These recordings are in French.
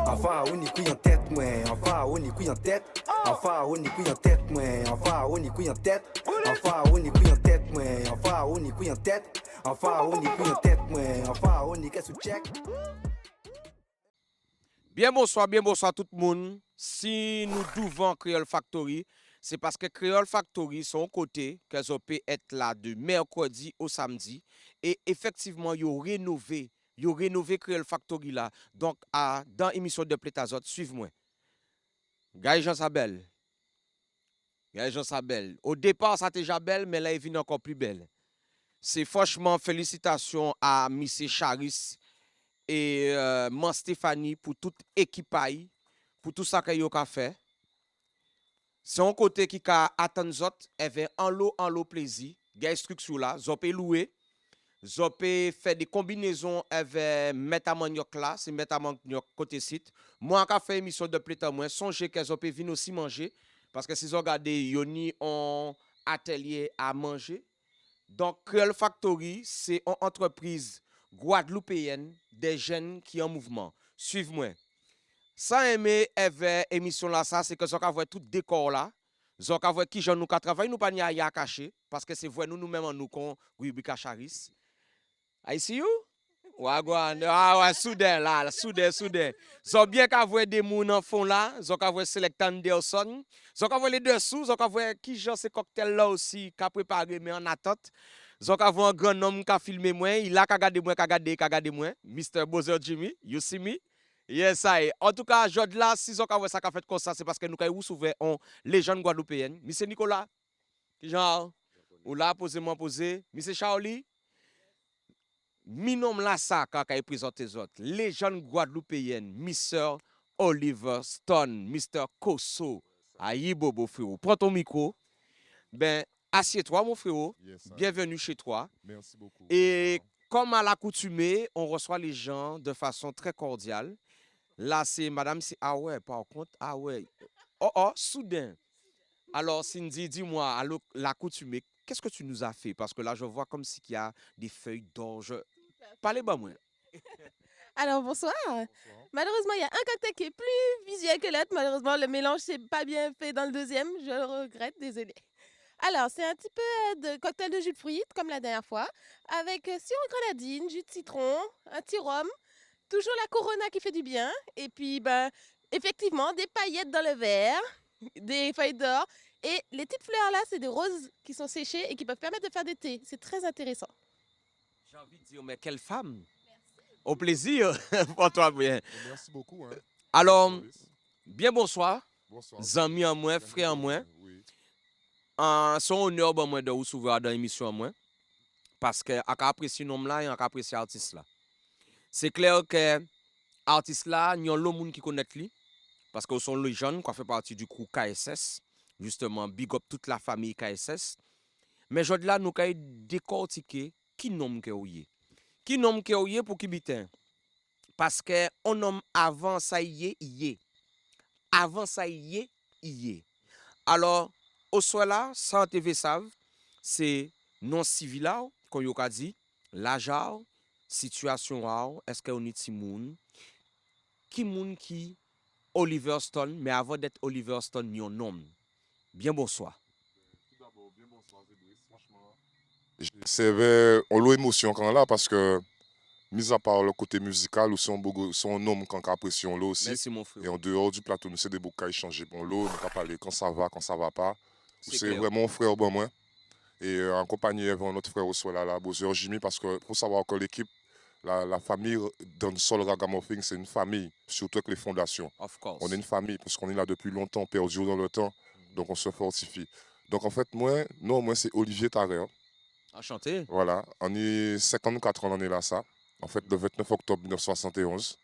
Enfin, on y couille en tête, moi. Enfin, on y couille en tête. Enfin, on y couille en tête, moi. Enfin, on y couille en tête. Enfin, on y couille en tête, moi. Enfin, on y couille en tête. Enfin, on y couille en tête, moi. Enfin, on y qu'est-ce que check. Bien bonsoir tout le monde. Si nous devons Creole Factory, c'est parce que Creole Factory, son côté, qu'elles ont pu être là de mercredi au samedi. Et effectivement, ils ont rénové Creole Factory là. Donc, dans l'émission de Plétazot, suivez-moi. Gaël Jean Sabel. Au départ, ça était déjà belle, mais là, il vient encore plus belle. C'est franchement félicitations à Miss Charis et Man Stéphanie pour toute équipe, pour tout ça qu'ils ont fait. C'est un côté qui a attendu zot, avait en lot plaisir. Gagne structure là, zopé loué. Zopé fait des combinaisons avec Metamaniok là, c'est Metamaniok côté site. Moi, quand fait émission de pléta, moi, songez que zopé vient aussi manger. Parce que si vous regardez, Yoni ont atelier à manger. Donc, Creole Factory, c'est une entreprise guadeloupéenne des jeunes qui sont en mouvement. Suivez-moi. Sans aimer avec émission là, ça, c'est que vous avez tout décor là. Vous avez qui j'en nous travaille, nous pas ni à cacher. Parce que c'est vrai, nous-mêmes, nous, qu'on rubrique à Charis. I see you? Wagwan, ouais, soudain là, soudain. Vous bien qu'avoir des moun en fond là, vous avez Select Anderson, vous avez les dessous, vous avez qui genre ces cocktails là aussi, qu'a préparé mais en attente. Vous avez un grand homme qui a filmé moi, il a qu'à garder moi, Mr. Bowser Jimmy, you see me? Yes, I. En tout cas, aujourd'hui là, si vous avez ça qu'a fait comme ça, c'est parce que nous avons souvent en légende guadeloupéenne. Monsieur Nicolas, qui genre, ou là, posez. Monsieur Charlie, Minom la sa quand il présente les autres. Légende guadeloupéenne, Mr. Oliver Stone, Mr. Kosso. Aïe, Bobo, frérot. Prends ton micro. Ben, assieds-toi, mon frérot. Yes, Bienvenue chez toi. Merci beaucoup. Et comme à l'accoutumée, on reçoit les gens de façon très cordiale. Là, c'est madame, ah ouais, par contre, ah ouais. Oh, soudain. Alors, Cindy, dis-moi, à l'accoutumée, qu'est-ce que tu nous as fait? Parce que là, je vois comme s'il y a des feuilles d'orge. Parlez-moi, moi. Alors, bonsoir. Malheureusement, il y a un cocktail qui est plus visuel que l'autre. Malheureusement, le mélange s'est pas bien fait dans le deuxième. Je le regrette, désolé. Alors, c'est un petit peu de cocktail de jus de fruits, comme la dernière fois, avec sirop de grenadine, jus de citron, un petit rhum, toujours la Corona qui fait du bien, et puis, ben, effectivement, des paillettes dans le verre, des feuilles d'or, et les petites fleurs là, c'est des roses qui sont séchées et qui peuvent permettre de faire des thés. C'est très intéressant. J'ai envie de dire, mais quelle femme! Au plaisir pour toi, bien. Merci beaucoup. Hein. Alors, Service. bien bonsoir, Bonsoir. amis en moi, frères en moi. Oui. Son honneur pour moi de vous souvoir dans l'émission en moi. Parce que on apprécie nom là et on apprécie l'artiste là. C'est clair que l'artiste là, il y a le monde qui connaît lui. Parce que sont les jeunes qui fait partie du crew KSS. Justement, big up toute la famille KSS. Mais aujourd'hui là, nous avons décortiqué qui nomme que ouye. Qui nomme que ouye pour qui bitin. Parce que on nomme avant ça y est. Avant ça y est. Alors, au soir là, sans TV savent, c'est non civil là, qu'on y a dit, l'âge, situation, est-ce qu'on est ti moun, qui Oliver Stone, mais avant d'être Oliver Stone, yon nom. Bien bonsoir. Tout d'abord, bien bonsoir, Zédris. Franchement, c'est on l'a émotion quand là parce que, mis à part le côté musical, ou son homme quand apprécie on l'a aussi. Merci mon frère. Et en dehors du plateau, nous c'est des boucs à échanger pour l'eau, nous avons parlé quand ça va pas. C'est clair. vraiment un frère bon moi. Et en compagnie avec notre frère au soir là, Bowser Jimmy, parce que pour savoir que l'équipe, la famille dans le sol Ragamuffin, c'est une famille, surtout avec les fondations. Of course. On est une famille parce qu'on est là depuis longtemps, perdu dans le temps, donc on se fortifie. Donc en fait, moi c'est Olivier Tarrer. Enchanté. Voilà, on est 54 ans, on est là ça. En fait, le 29 octobre 1971.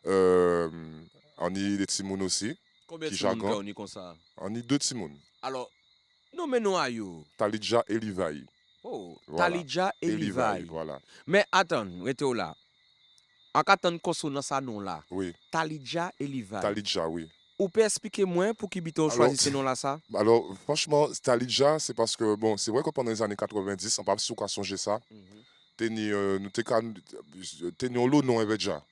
On est des Timounes aussi. Combien de Qui monde jargon. on est comme ça? On est deux Timounes. Alors, nous menons à you. Talidja et Livaï. Oh, Voilà. Talidja et Levi. Voilà. Mais attends, restez là. En attendant consonance ça nom là. Oui, Talidja et Levi. Talidja, oui. Ou peut expliquer moins pour qui bito choisi ce nom là ça? Alors, franchement, Talidja, c'est parce que, bon, c'est vrai que pendant les années 90, on ne peut pas si on songer ça, nous tenions l'eau non déjà.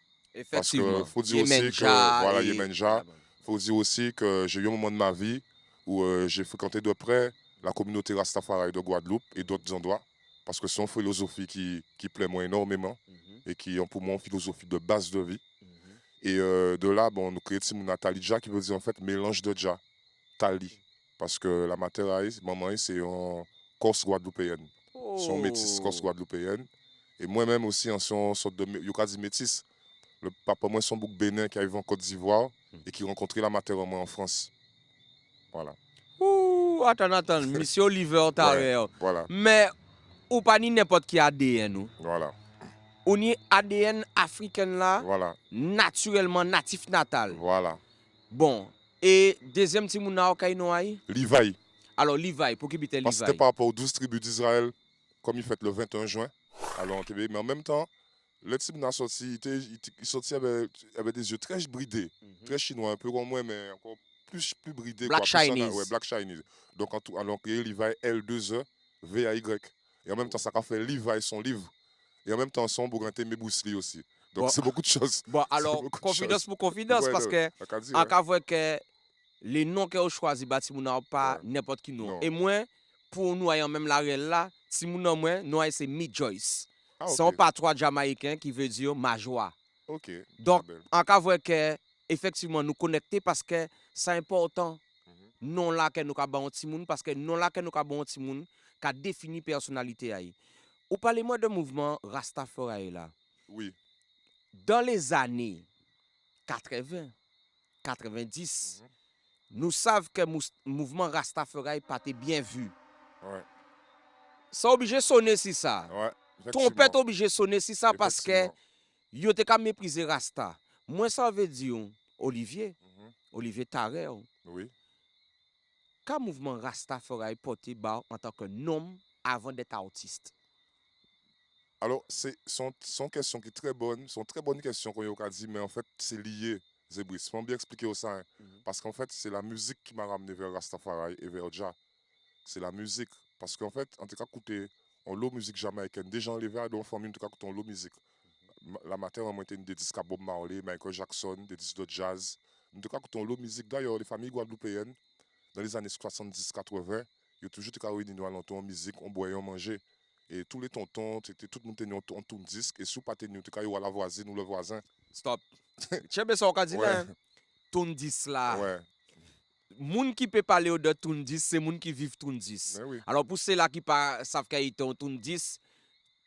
Parce que Effectivement. faut dire aussi que Yemenja voilà, et- Yemenja, faut dire aussi que j'ai eu un moment de ma vie où j'ai fréquenté de près la communauté Rastafari de Guadeloupe et d'autres endroits. Parce que c'est une philosophie qui plaît moi énormément et qui est pour moi une philosophie de base de vie. Et de là, bon, nous créons Timouna Talidja qui veut dire en fait mélange de Dja, Tali. Parce que la maman, c'est en Corse guadeloupéenne. Son métis Corse Oh. guadeloupéenne. Et moi-même aussi, en son sorte de métis. Le papa, moi, son bouc Bénin qui arrive en Côte d'Ivoire et qui rencontrait la mater moi en France. Voilà. Ouh, attends, Monsieur Oliver Tarrer. Voilà. Mais ou pas ni n'importe qui ADN ou. Voilà. On y ADN africain là, Voilà. naturellement natif natal. Voilà. Bon, et deuxième petit mouna au Kainoaï. Livaï. Alors Levi, pour qui bite Parce que c'était Levi? par rapport aux 12 tribus d'Israël, comme il fait le 21 juin. Alors, en TB. Mais en même temps, le type n'a sorti, il sortit avec des yeux très bridés, très chinois, un peu comme moi, mais encore plus bridés. Black quoi, plus Chinese. Ouais, Black Chinese. Donc, alors, créé Levi L2E, V-A-Y. Et en même temps, ça a fait Levi son livre. Et en même temps, son Bourganté Mebousli aussi. Donc, Bon. c'est beaucoup de choses. Bon, C'est alors, beaucoup de confidence choses. pour confidence, Ouais, parce non, que on peut dire, en ouais. cas voit que les noms que vous choisi, bah, Timouna pas Ouais. n'importe qui nom. Non. Et moi, pour nous ayant même la réelle là, Timouna moi, nous c'est Mid Joyce. Ah, C'est ok. un patois jamaïcain qui veut dire ma joie. Ok. Donc, Isabelle. en cas voit que effectivement nous connecter parce que c'est important. Non là que nous avons un petit monde parce que non là que nous avons un petit monde qui a défini personnalité aïe. Ou parlez-moi de mouvement Rastafari là. Oui. Dans les années 80, 90, nous savons que le mouvement Rastafari pas été bien vu. Ouais. Ça obligé de sonner si ça. Ouais. Trompette obligé de sonner si ça parce que Effectivement. yo te ka mépriser Rasta. Moi ça veut dire Olivier, Olivier Tarrer. Oui. Quand le mouvement Rastafari porté bas en tant que homme avant d'être artiste. Alors, son question qui est très bonne, sont très bonnes questions qu'on a dit, mais en fait, c'est lié, Zébris. Je peux bien expliquer ça. Hein. Parce qu'en fait, c'est la musique qui m'a ramené vers Rastafari et vers Dja. C'est la musique. Parce qu'en fait, en tout cas, écouter on l'eau musique jamaïcaine, déjà enlevé à donc famille, en tout cas, écouter on l'eau musique. La matin, on a été des disques à Bob Marley, Michael Jackson, des disques de jazz. En tout cas, écouter on l'eau musique. D'ailleurs, les familles guadeloupéennes, dans les années 70-80, ils ont toujours été réunis nous allons en musique, on boyait, on mangeait. Et tous les tontons, tout le monde tenait un tourne disque. Et si vous pas tenu, en tout cas, il y a la voisine ou le voisin. Stop. Tu sais, ça, on a dit Ouais. là. Toundis là. Ouais, Moun qui peut parler de Toundis, c'est moun qui vivent Toundis. mais oui. Alors pour ceux là qui savent qu'il y a un Toundis,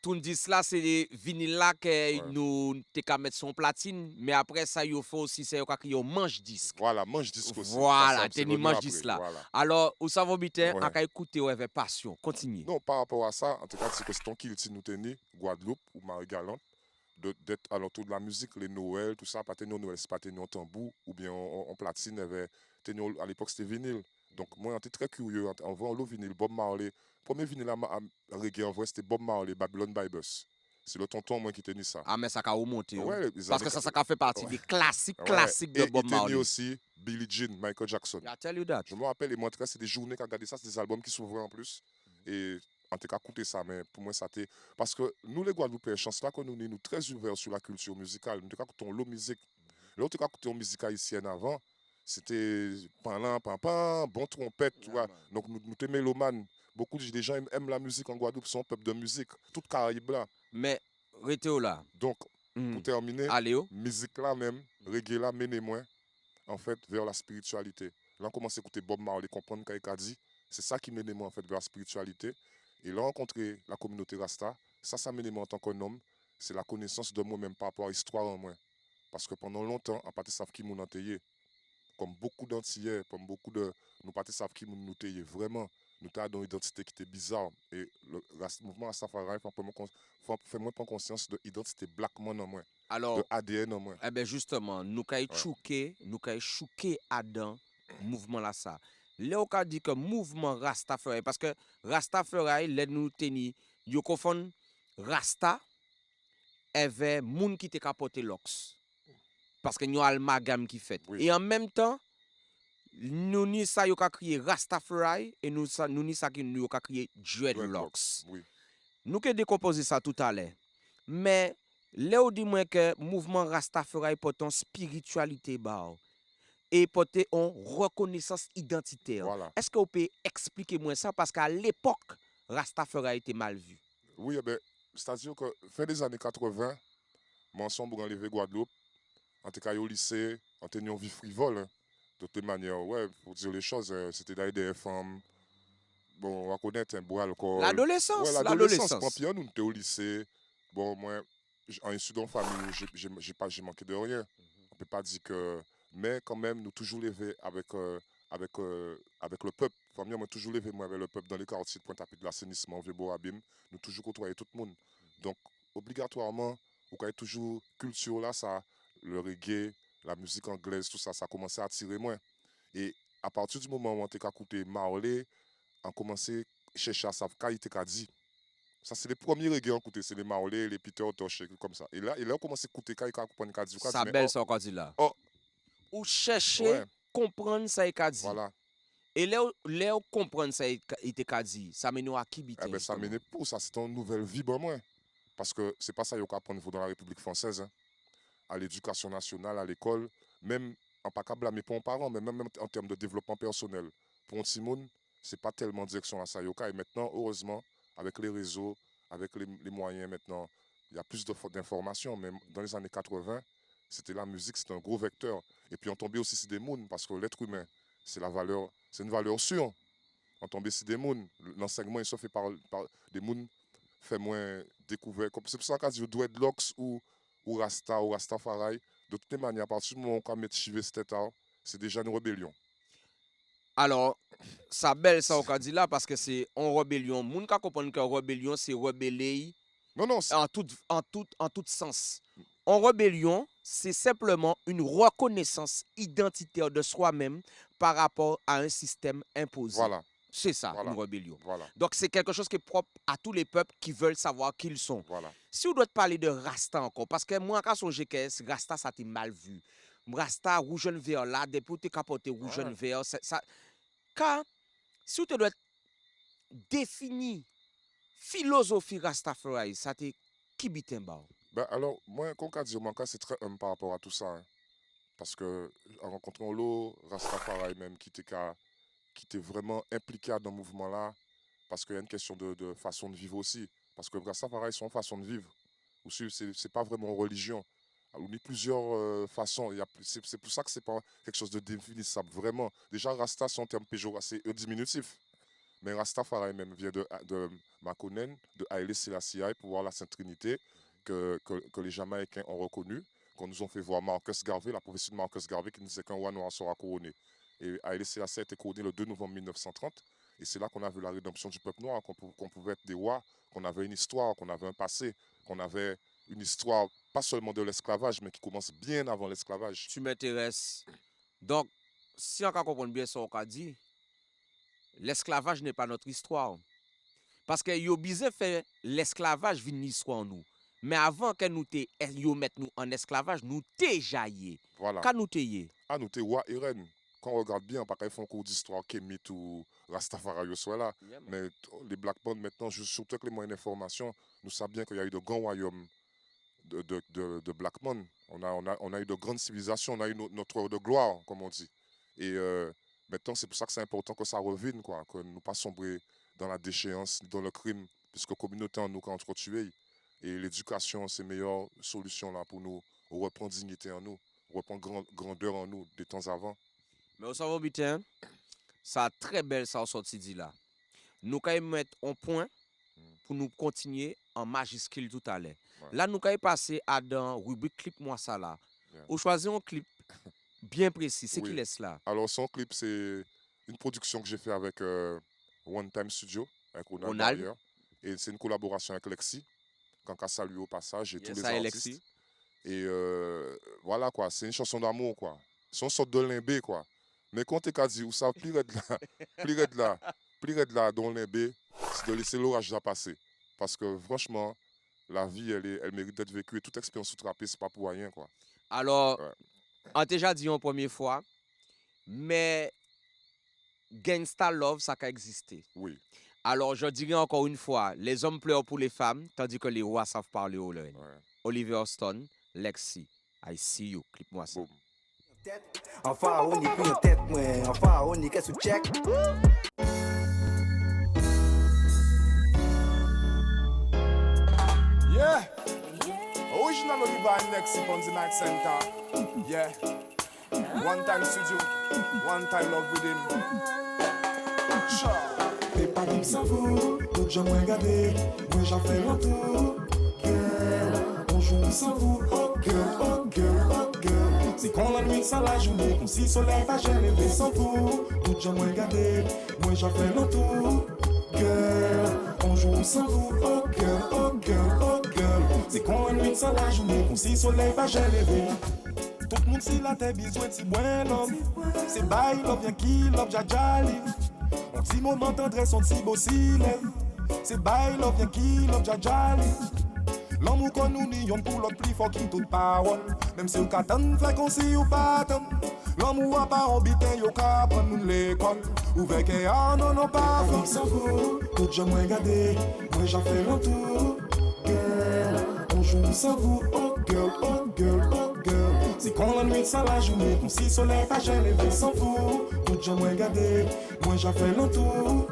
Toundis là, c'est des vinyles là que nous te ka mettre son platine. Mais après ça, il faut aussi, c'est un manche disque. Voilà, manche disque aussi. Voilà, Ça, c'est t'es venu manche après, disque là. voilà. Alors, vous savez, bien, Ouais. on a écouté avec passion. Continue. Non, par rapport à ça, en tout cas, c'est que c'est ton qui nous tenait, Guadeloupe ou Marie-Galante, d'être à l'entour de la musique, les Noël, tout ça, pas tenir Noël, c'est pas tenir en tambour, ou bien en platine, à l'époque c'était vinyle. Donc moi, j'étais très curieux, en voyant le vinyle, Bob Marley, premier vinyle à reggae en vrai, c'était Bob Marley, Babylon by Bus. C'est le tonton moi qui tenait ça. Ah, mais ça a remonté. Ouais, Parce que ça a fait partie des classiques et de Bob il tenait Marley. aussi Billie Jean, Michael Jackson. I tell you that. Je me rappelle, et moi, en tout cas, c'est des journées qu'on regardait ça, c'est des albums qui s'ouvraient en plus. Et en tout cas, écouter ça, mais pour moi, ça a été. Parce que nous, les Guadeloupéens, chance là que nous sommes très ouverts sur la culture musicale. En tout cas, écoutons la musique. L'autre cas, écoutons la musique haïtienne avant, c'était pan bon trompette, tu vois. Donc, nous sommes mélomanes. Beaucoup de gens aiment la musique en Guadeloupe, sont un peuple de musique. Toute Caraïbe là. Mais, restez là. Donc, pour terminer, Allez, musique là même, reggae là, menez-moi, en fait, vers la spiritualité. Là, on commence à écouter Bob Marley, comprendre ce qu'il a dit. C'est ça qui mène moi en fait vers la spiritualité. Et là, rencontrer la communauté Rasta, ça mène moi en tant qu'un homme, c'est la connaissance de moi-même par rapport à l'histoire en moi. Parce que pendant longtemps, on ne savent qui m'ont enterré. Comme beaucoup d'Antillais, comme beaucoup de. Nous ne savent qui nous enterré. Vraiment, nous avons une identité qui était bizarre. Et le mouvement Rastafari fait moi prendre conscience de l'identité black man en moi. Alors, de ADN en moi. Eh bien, justement, nous avons chouqué Adam, mouvement là ça. Là, on a dit que mouvement Rastafari, parce que Rastafari, là, nous tenons, yo confond Rasta avec moun qui te capoté l'ox. Parce que nous avons amalgame qui fait. Oui. Et en même temps, nous ni ça yo ka crié Rastafari et nous ni ça qui nous ka crié dreadlocks. Oui. nous que décomposer ça tout à l'heure. Mais là où dit moi que mouvement Rastafari porte une spiritualité bah, et porter une reconnaissance identitaire. Voilà. Est-ce que vous pouvez expliquer moi ça parce qu'à l'époque Rastafari était mal vu. Oui, eh ben, c'est-à-dire que fin des années 80, moi ensemble pour enlever Guadeloupe, en tout cas au lycée, on tenait une vie frivole. Hein. De toute manière, ouais, pour dire les choses, c'était d'aller des femmes. Bon, on va connaître un bois alcool. L'adolescence, Ouais, l'adolescence. Puis on était au lycée. Bon, moi, en issu d'une famille, j'ai manqué de rien. On peut pas dire que. Mais quand même, nous toujours levé avec le peuple. Famille, moi, toujours levé moi avec le peuple dans les quartiers de Pointe-à-Pitre, de l'assainissement, Vieux-Beau, Abîme. Nous toujours côtoyer tout le monde. Donc, obligatoirement, vous avez toujours culture là, ça, le reggae, la musique anglaise, tout ça, ça a commencé à attirer moi. Et à partir du moment où on a écouté Marley, on a commencé à chercher à savoir ce qu'il a dit. Ça, c'est les premiers reggae qu'on écouté, c'est les Marley, les Peter Tosh, comme ça. Et là, on commence à écouter quand il a dit. Ça belle ça qu'on dit là. Oh, Ou chercher ouais, comprendre ça qu'il a dit. voilà. Et là où comprendre ça il t'a dit, ça mène à qui Eh ben, ça mène pour ça, c'est une nouvelle vie pour moi. Parce que c'est pas ça qu'il faut apprendre dans la République française. Hein. À l'éducation nationale, à l'école, même en pas qu'à blâmer pour un parent, mais même en termes de développement personnel. Pour un petit monde, c'est pas tellement direction à ça. Et maintenant, heureusement, avec les réseaux, avec les moyens maintenant, il y a plus d'informations. Mais dans les années 80, c'était la musique, c'était un gros vecteur. Et puis on tombait aussi sur des mondes, parce que l'être humain, c'est une valeur sûre. On tombait sur des mondes. L'enseignement, il se fait par des mondes fait moins découvert. C'est pour ça qu'on dit dreadlocks ou Rasta ou Rastafari. De toutes les manières, à partir du moment où on met chiver cette tête, c'est déjà une rébellion. Alors, ça belle ça qu'on dit là parce que c'est en rébellion. Moun ka comprendre que rébellion c'est rebeller Non, en tout sens. En rébellion, c'est simplement une reconnaissance identitaire de soi-même par rapport à un système imposé. voilà. C'est ça, Voilà. une rébellion. Voilà. Donc, c'est quelque chose qui est propre à tous les peuples qui veulent savoir qui ils sont. Voilà. Si on doit parler de Rasta encore, parce que moi, quand je songe que Rasta, ça t'est mal vu. Rasta, rouge jaune vert là, depuis que tu capoté rouge jaune vert, ça. Car, si tu dois définir philosophie Rastafari, ça t'est qui bitin bas? Ben alors, moi, quand on dit mon cas, c'est très humble par rapport à tout ça. Hein. Parce que, en rencontrant l'eau, Rastafari même, qui était vraiment impliqué dans le mouvement-là, parce qu'il y a une question de façon de vivre aussi. Parce que Rastafari, c'est une façon de vivre. Aussi, c'est pas vraiment une religion. On a plusieurs façons. C'est pour ça que c'est pas quelque chose de définissable, vraiment. Déjà, Rasta, c'est un terme péjoratif, c'est diminutif. Mais Rastafari même vient de Makonnen, de Haile Selassie, pour voir la Sainte Trinité, que les Jamaïcains ont reconnu, qu'on nous ont fait voir Marcus Garvey, la prophétie de Marcus Garvey, qui nous disait qu'un roi noir sera couronné. Et Haile Selassie a été couronné le 2 novembre 1930. Et c'est là qu'on a vu la rédemption du peuple noir, qu'on pouvait être des rois, qu'on avait une histoire, qu'on avait un passé, qu'on avait une histoire, pas seulement de l'esclavage, mais qui commence bien avant l'esclavage. Tu m'intéresses. Donc, si on comprend bien ce qu'on a dit, l'esclavage n'est pas notre histoire. Parce que yo bizé fait l'esclavage vient l'histoire nous. Mais avant que nous mettre nous en esclavage, nous jaillé. Voilà. Quand nous yé. Ah, nous t'es roi et reine. Quand on regarde bien, on ne fait un cours d'histoire Kémit ou Rastafari soit là. Yeah, mais les Black Bands, maintenant, surtout avec les moyens d'information, nous savons bien qu'il y a eu de grands royaumes de Black Man. On a eu de grandes civilisations, on a eu notre heure de gloire, comme on dit. Et maintenant, c'est pour ça que c'est important que ça revienne, quoi, que nous ne pas sombrer dans la déchéance, dans le crime, puisque la communauté en nous, quand on tuer. Et l'éducation, c'est la meilleure solution là, pour nous reprendre dignité en nous, reprendre grandeur en nous de temps avant. Mais au savoir bien, ça très belle ça sorti dit là. Nous quand mettre un point pour nous continuer en majuscule tout à l'heure. Ouais. Là nous quand passer à dans rubrique clip moi ça là. Yeah. On choisit un clip bien précis, c'est Oui. qui laisse là. Alors son clip c'est une production que j'ai fait avec One Time Studio avec Ronald Barrière. Et c'est une collaboration avec Lexi. Quand on salue au passage et tous les artistes. Lexi. Et voilà quoi, c'est une chanson d'amour quoi. C'est une sorte de limbé quoi. Mais quand tu as dit, où ça, plus là, dans limbé, c'est de laisser l'orage à passer. Parce que franchement, la vie, elle mérite d'être vécue. Et toute expérience outrapée, c'est pas pour rien quoi. Alors, on a déjà dit une première fois, mais Gangsta Love, ça a existé. Oui. Alors, je dirais encore une fois, les hommes pleurent pour les femmes, tandis que les rois savent parler aux leurs. Ouais. Oliver Austin, Lexi, I see you. Clip-moi ça. Boom. En pharaon, ni couille en tête, moi. En pharaon, ni qu'est-ce que check. Yeah. Original Oliver and Lexi on the night center. Yeah. One time studio, one time love with him. Sure. T'es pas vivre sans vous, d'autres gens m'ont regardé, moi j'en fais l'entour. Girl, on joue sans vous, oh girl, oh girl, oh girl. C'est qu'on la nuit sans la journée, comme si soleil pas jamais levé sans vous. D'autres gens m'ont regardé, moi j'en fais l'entour. Girl, on joue sans vous, oh girl, oh girl, oh girl. C'est qu'on la nuit sans la journée, comme si soleil pas jamais levé. Tout le monde si la tête besoin de si bon l'homme. C'est bail, love bien qui, love jajali. Un petit moment tendresse, un petit beau silève. C'est bail, love bien qui, love jajali. L'amour qu'on nous n'y on pour l'autre plus fort qui toute parole. Même si on t'attend, fait qu'on s'y ou pas attend. L'amour a pas en bitin, yo ka prendre nous l'école. Ouvert que non, non, pas fort. Sans vous, tout je m'en regardé, moi j'en fais l'entour. Girl, on joue sans vous, oh girl, oh girl, oh girl. C'est qu'on la nuit sans la journée, comme si soleil pas jamais levé sans vous. Tout je m'en regardé, moi j'en fais l'entour.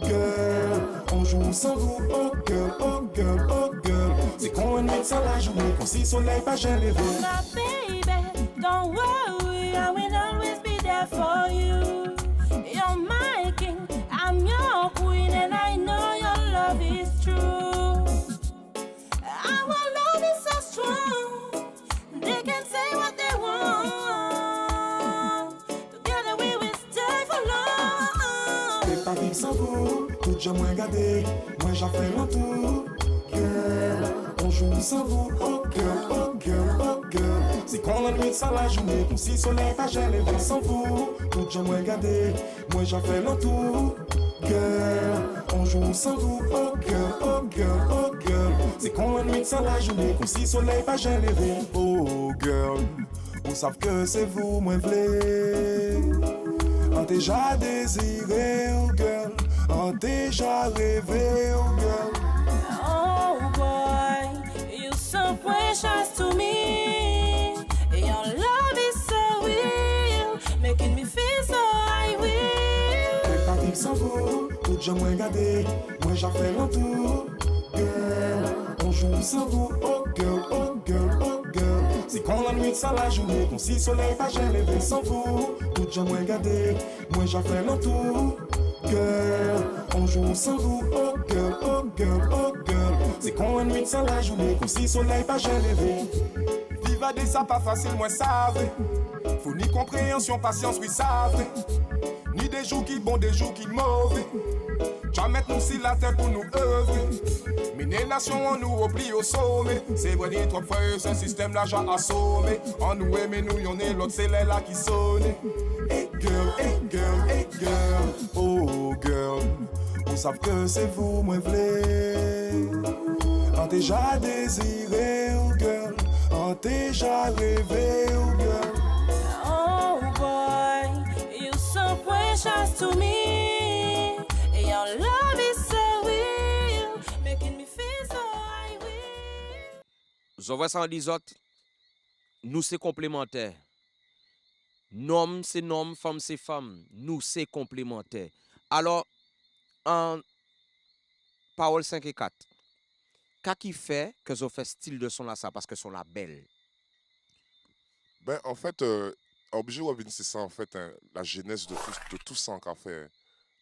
Girl, on joue sans vous, oh girl, oh girl, oh girl. C'est qu'on la nuit sans la journée, comme si soleil pas jamais levé. My baby, don't worry, I will always be there for you. You're my king, I'm your queen, and I know your love is true. Our love is so strong, they can say what they want. Together we will stay for long. T'es pas vivre sans vous, tout je m'en regardé, moi j'en fais l'entour. Girl, on joue sans vous, oh girl, oh girl, oh girl. C'est qu'on la nuit sans la journée, comme si soleil pas jamais levé sans vous. Tout je m'en regardé, moi j'en fais l'entour. Girl, on joue sans vous, oh girl, oh girl, oh girl. C'est qu'on la nuit sans la journée, comme si soleil pas jamais levé. Oh girl, on savent que c'est vous, moi v'lez. On déjà désiré, oh girl. On déjà rêvé, oh girl. Oh boy, you're so precious to me. Your love is so real, making me feel so I will. T'es pas vivre sans vous, tout je m'en regardé, moi j'en fais l'entour. Girl, on joue sans vous, oh girl, oh girl, oh girl. C'est qu'on la nuit sans la journée, comme si soleil pas jamais levé sans vous. Tout je m'en regardé, moi j'en fais l'entour. Girl, on joue sans vous, oh girl, oh girl, oh girl. C'est qu'on la nuit sans la journée, comme si soleil pas jamais levé. Viva des ça pas facile, moi ça vrai. Faut ni compréhension, patience, oui ça vrai. Ni des jours qui bons, des jours qui mauvais. Jamais nous si la terre pour nous œuvrer. Mine nation, on nous replie au sommet. C'est vrai, ni trop frères, ce système là j'ai assommé. On nous aime, nous y'en est l'autre, c'est là qui sonne. Hey girl, hey girl, hey girl. Oh girl, on savent que c'est vous, moi v'lez. On déjà désiré, oh girl. On déjà rêvé, oh girl. Oh boy, you're so precious to me. Your love is so real, making me feel so I will. Je vois ça en les autres. Nous, c'est complémentaire. Nom, c'est nom, femme, c'est femme. Nous, c'est complémentaire. Alors, en parole 5 et 4, qu'est-ce qui fait que je fais style de son là ça? Parce que son là belle. Ben, en fait, objet Wavin, c'est ça, en fait, hein, la genèse de tout ça qu'on fait.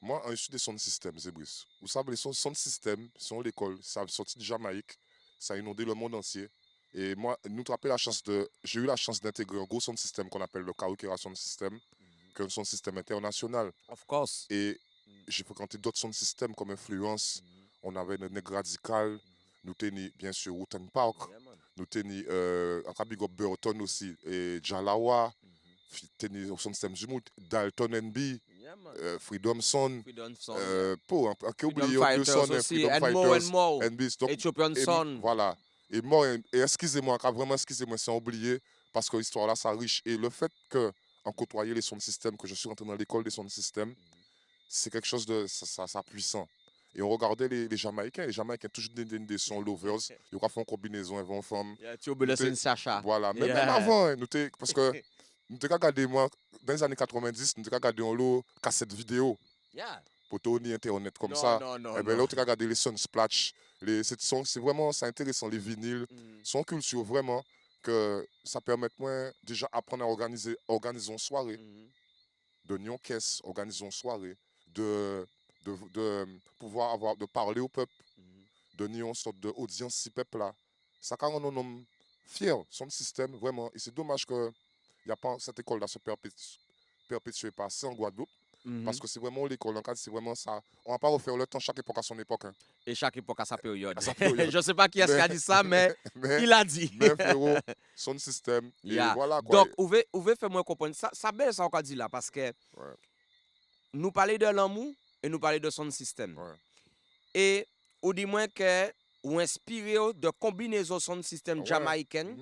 Moi, je suis des sons de système, Zébris. Vous savez, les sons de système sont l'école, ça a sorti de Jamaïque, ça a inondé le monde entier. Et moi, j'ai eu la chance d'intégrer un gros son de système qu'on appelle le Karaoke Sound System, qui est un son de système international. Of course. Et j'ai fréquenté d'autres sons de système comme Influence. On avait le Nègre Radical, nous tenions bien sûr Wooten Park, nous tenions Big Up Burton aussi, et Jalawa, tenions son de système du Mout, Dalton NB, Freedom Son, pour un oublié Fighters Son, aussi, Freedom and Fighters, more. NB, donc, Ethiopian Son. voilà. Et moi, et excusez-moi, vraiment excusez-moi, c'est oublié, parce que l'histoire là, ça riche. Et le fait que, en côtoyant les sons de système, que je suis rentré dans l'école des sons de système, c'est quelque chose de ça puissant. Et on regardait les Jamaïcains. Les Jamaïcains, toujours des sons lovers. Ils ont fait une combinaison, ils vont femme. Tu oublies le Sacha. Voilà, même Yeah. avant, hein, parce que nous avons regardé, moi, dans les années 90, nous avons regardé un lot cassette vidéo. Yeah. Pour tourner Internet comme Non, ça. non, non, Eh ben, non. là, tu regardes les Sunsplash. C'est vraiment c'est intéressant, les vinyles. Son culture, vraiment, que ça permet moi déjà apprendre à organiser une soirée. De nion caisse, organiser une soirée. De pouvoir de parler au peuple. De nion une sorte d'audience si peuple là. Ça quand on homme fier, son système, vraiment. Et c'est dommage que y a pas cette école là se perpétue pas ça en Guadeloupe. Parce que c'est vraiment l'école, c'est vraiment ça. On va pas refaire le temps, chaque époque à son époque. Hein. Et chaque époque a sa période. À sa période. Je ne sais pas qui est-ce qui a dit ça, mais il a dit. Mais frérot, son système. Yeah. Et voilà quoi. Donc, vous pouvez faire moi comprendre. Ça belle ça qu'on dit là, parce que nous parlons de l'amour et nous parlons de son système. Ouais. Et ou dit moins que ou inspiré de combinaison son système Ouais. jamaïcain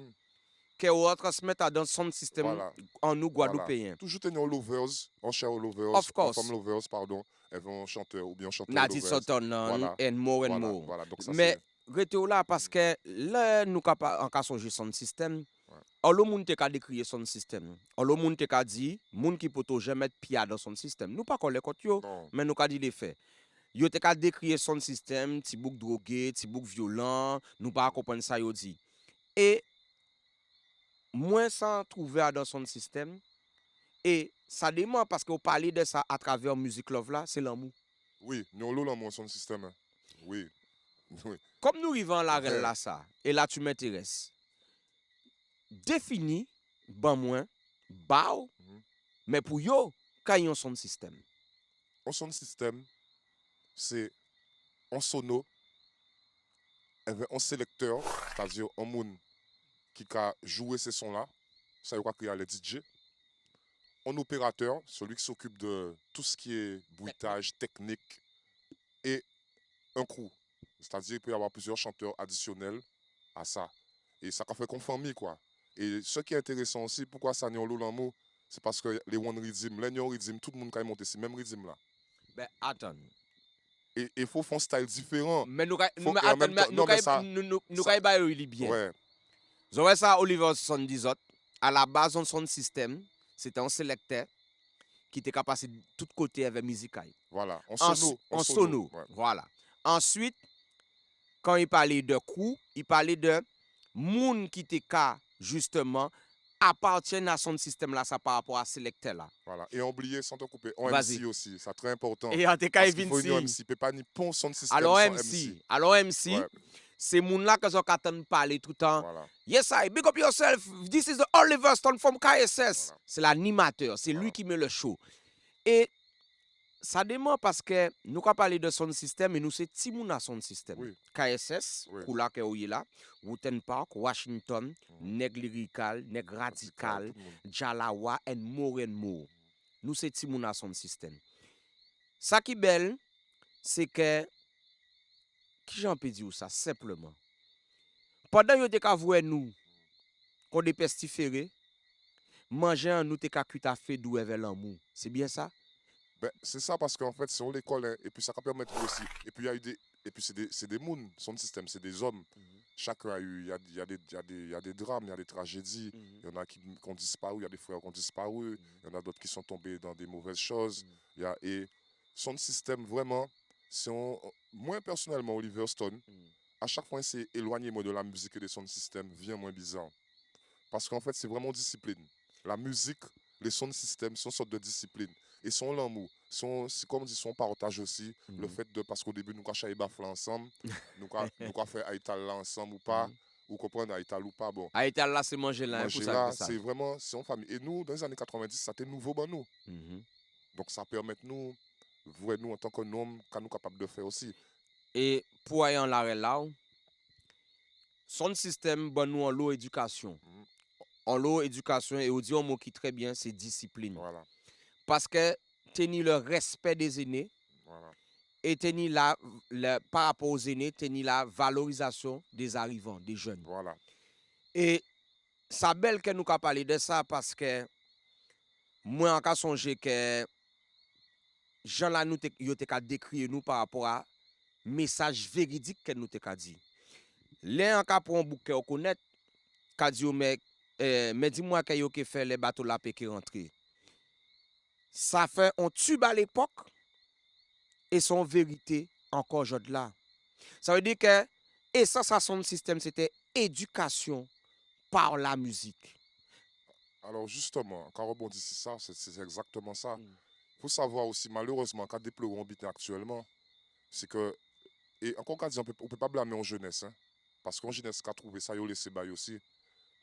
que ou transmettre dans son système Voilà. en nous guadeloupéens. Toujours tenir lovers, en cher lovers, Of course. en femme lovers, pardon. Elles vont chanteur ou bien chanteur Nadi lovers. Soton Voilà. and more and Voilà, more. voilà. Donc ça, Mais rete là parce que là nous capable en cas songer son système. On le monde te ka décrire son système. On le monde te ka dit monde qui poto jamais mettre pied dans son système. Nous pas coller contre yo, non. mais nous ka dit les faits. Yo te ka décrire son système, ti bouk drogué, ti bouk violent, nous pas comprendre ça yo dit. Et moins sans trouver dans son système et ça demande parce que vous parlez de ça à travers Music Love là, c'est l'amour. Oui, nous avons l'amour son système. Hein. Oui. Oui. Comme nous vivons la règle là ça, et là tu m'intéresses. Défini, ban moins, bao, mais pour yo, quand yon son système. En son système, c'est en sono, un sélecteur, c'est-à-dire un monde qui a joué ces sons-là, ça y a créé les DJ. Un opérateur, celui qui s'occupe de tout ce qui est bruitage, technique, et un crew. C'est-à-dire qu'il peut y avoir plusieurs chanteurs additionnels à ça. Et ça fait qu'on famille, quoi. Et ce qui est intéressant aussi, pourquoi ça n'y a l'amour, c'est parce que les One Rhythm, les New Rhythm, tout le monde a monté ce même rhythm là. Ben attends. Et il faut faire un style différent. Mais nous Faut- et en même temps- non, mais ça- nous ça- ba yo bien. Ouais, Vous voyez ça, Oliver 70 autres. À la base, on son système, c'était un sélecteur qui était capable de tout côté avec musical. voilà. En sono. Ouais. Voilà. Ensuite, quand il parlait de crew, il parlait de moun qui était cas justement appartiennent à son système là, ça par rapport à sélecteur là. Voilà. Et oublier, sans te couper, en Vas-y. MC aussi, c'est très important. Et en tout cas, Parce qu'il faut une Vinci. MC, peut pas ni pon son système Alors sans MC, alors MC, Ouais. c'est moun là que j'en attend parler tout le temps. Voilà. Yes, I big up yourself. This is the Oliver Stone from KSS. Voilà. C'est l'animateur, c'est lui qui met le show. Et ça demande parce que nous avons parlé de son système et nous c'est Timouna son système. Oui. KSS, Oui. pour là que vous là, Wooten Park, Washington, Neg Lyrical, Neg Radical, Tout le monde. Jalawa and more and more. Nous c'est Timouna son système. Ça qui est belle, c'est que qui j'en peux dire ça simplement. Pendant que vous avez vu nous, qu'on est pestiféré, manger en nous te ka cuit à fait d'où avec l'amour. C'est bien ça? Ben, c'est ça parce qu'en fait, c'est on l'école, hein, et puis ça peut permettre aussi. Et puis il y a eu des. Et puis c'est des mouns, son système, c'est des hommes. Chacun a eu. Il y a des drames, il y a des tragédies. Il y en a qui ont disparu, il y a des frères qui ont disparu. Il y en a d'autres qui sont tombés dans des mauvaises choses. Et son système, vraiment, moi personnellement, Oliver Stone, à chaque fois, c'est éloigné moi de la musique et de son système, vient moins bizarre. Parce qu'en fait, c'est vraiment discipline. La musique, les sons système sont une sorte de discipline. Et son l'amour, c'est comme on dit, son partage aussi. Le fait de, parce qu'au début, nous avons fait Bafla ensemble, nous avons fait Aïtal là ensemble ou pas, ou comprendre Aïtal ou pas. Bon, Aïtal là, c'est manger là, manger pour ça. là, que ça. c'est vraiment, c'est en famille. Et nous, dans les années 90, c'était nouveau pour nous. Mhm. Donc ça permet nous, voir nous en tant que homme, qu'on nous capable de faire aussi. Et pour aller en l'arrêt là, son système, bon, nous en l'eau éducation. En l'eau éducation, et on dit un mot qui est très bien, c'est discipline. Voilà, Parce que tenir le respect des aînés voilà. et tenir par rapport aux aînés, tenir la valorisation des arrivants, des jeunes. Voilà. Et ça belle que nous avons parlé de ça parce que moi, en cas songer que Jean là, nous te décrire nous par rapport à message véridique que nous te ka dit. Les en ka prend bouquet on connaît ka dit mais dis-moi que yo ke fait les bateaux la paix qui rentré. Ça fait un tube à l'époque et son vérité encore aujourd'hui là. Ça veut dire que essence à son système c'était éducation par la musique. Alors justement, quand on rebondit sur ça, c'est exactement ça. Il faut savoir aussi, malheureusement, quand déplorons habite actuellement, c'est que, et encore qu'à dire, on ne peut pas blâmer en jeunesse, hein, parce qu'en jeunesse, qu'a trouvé ça, ils ont laissé bail aussi,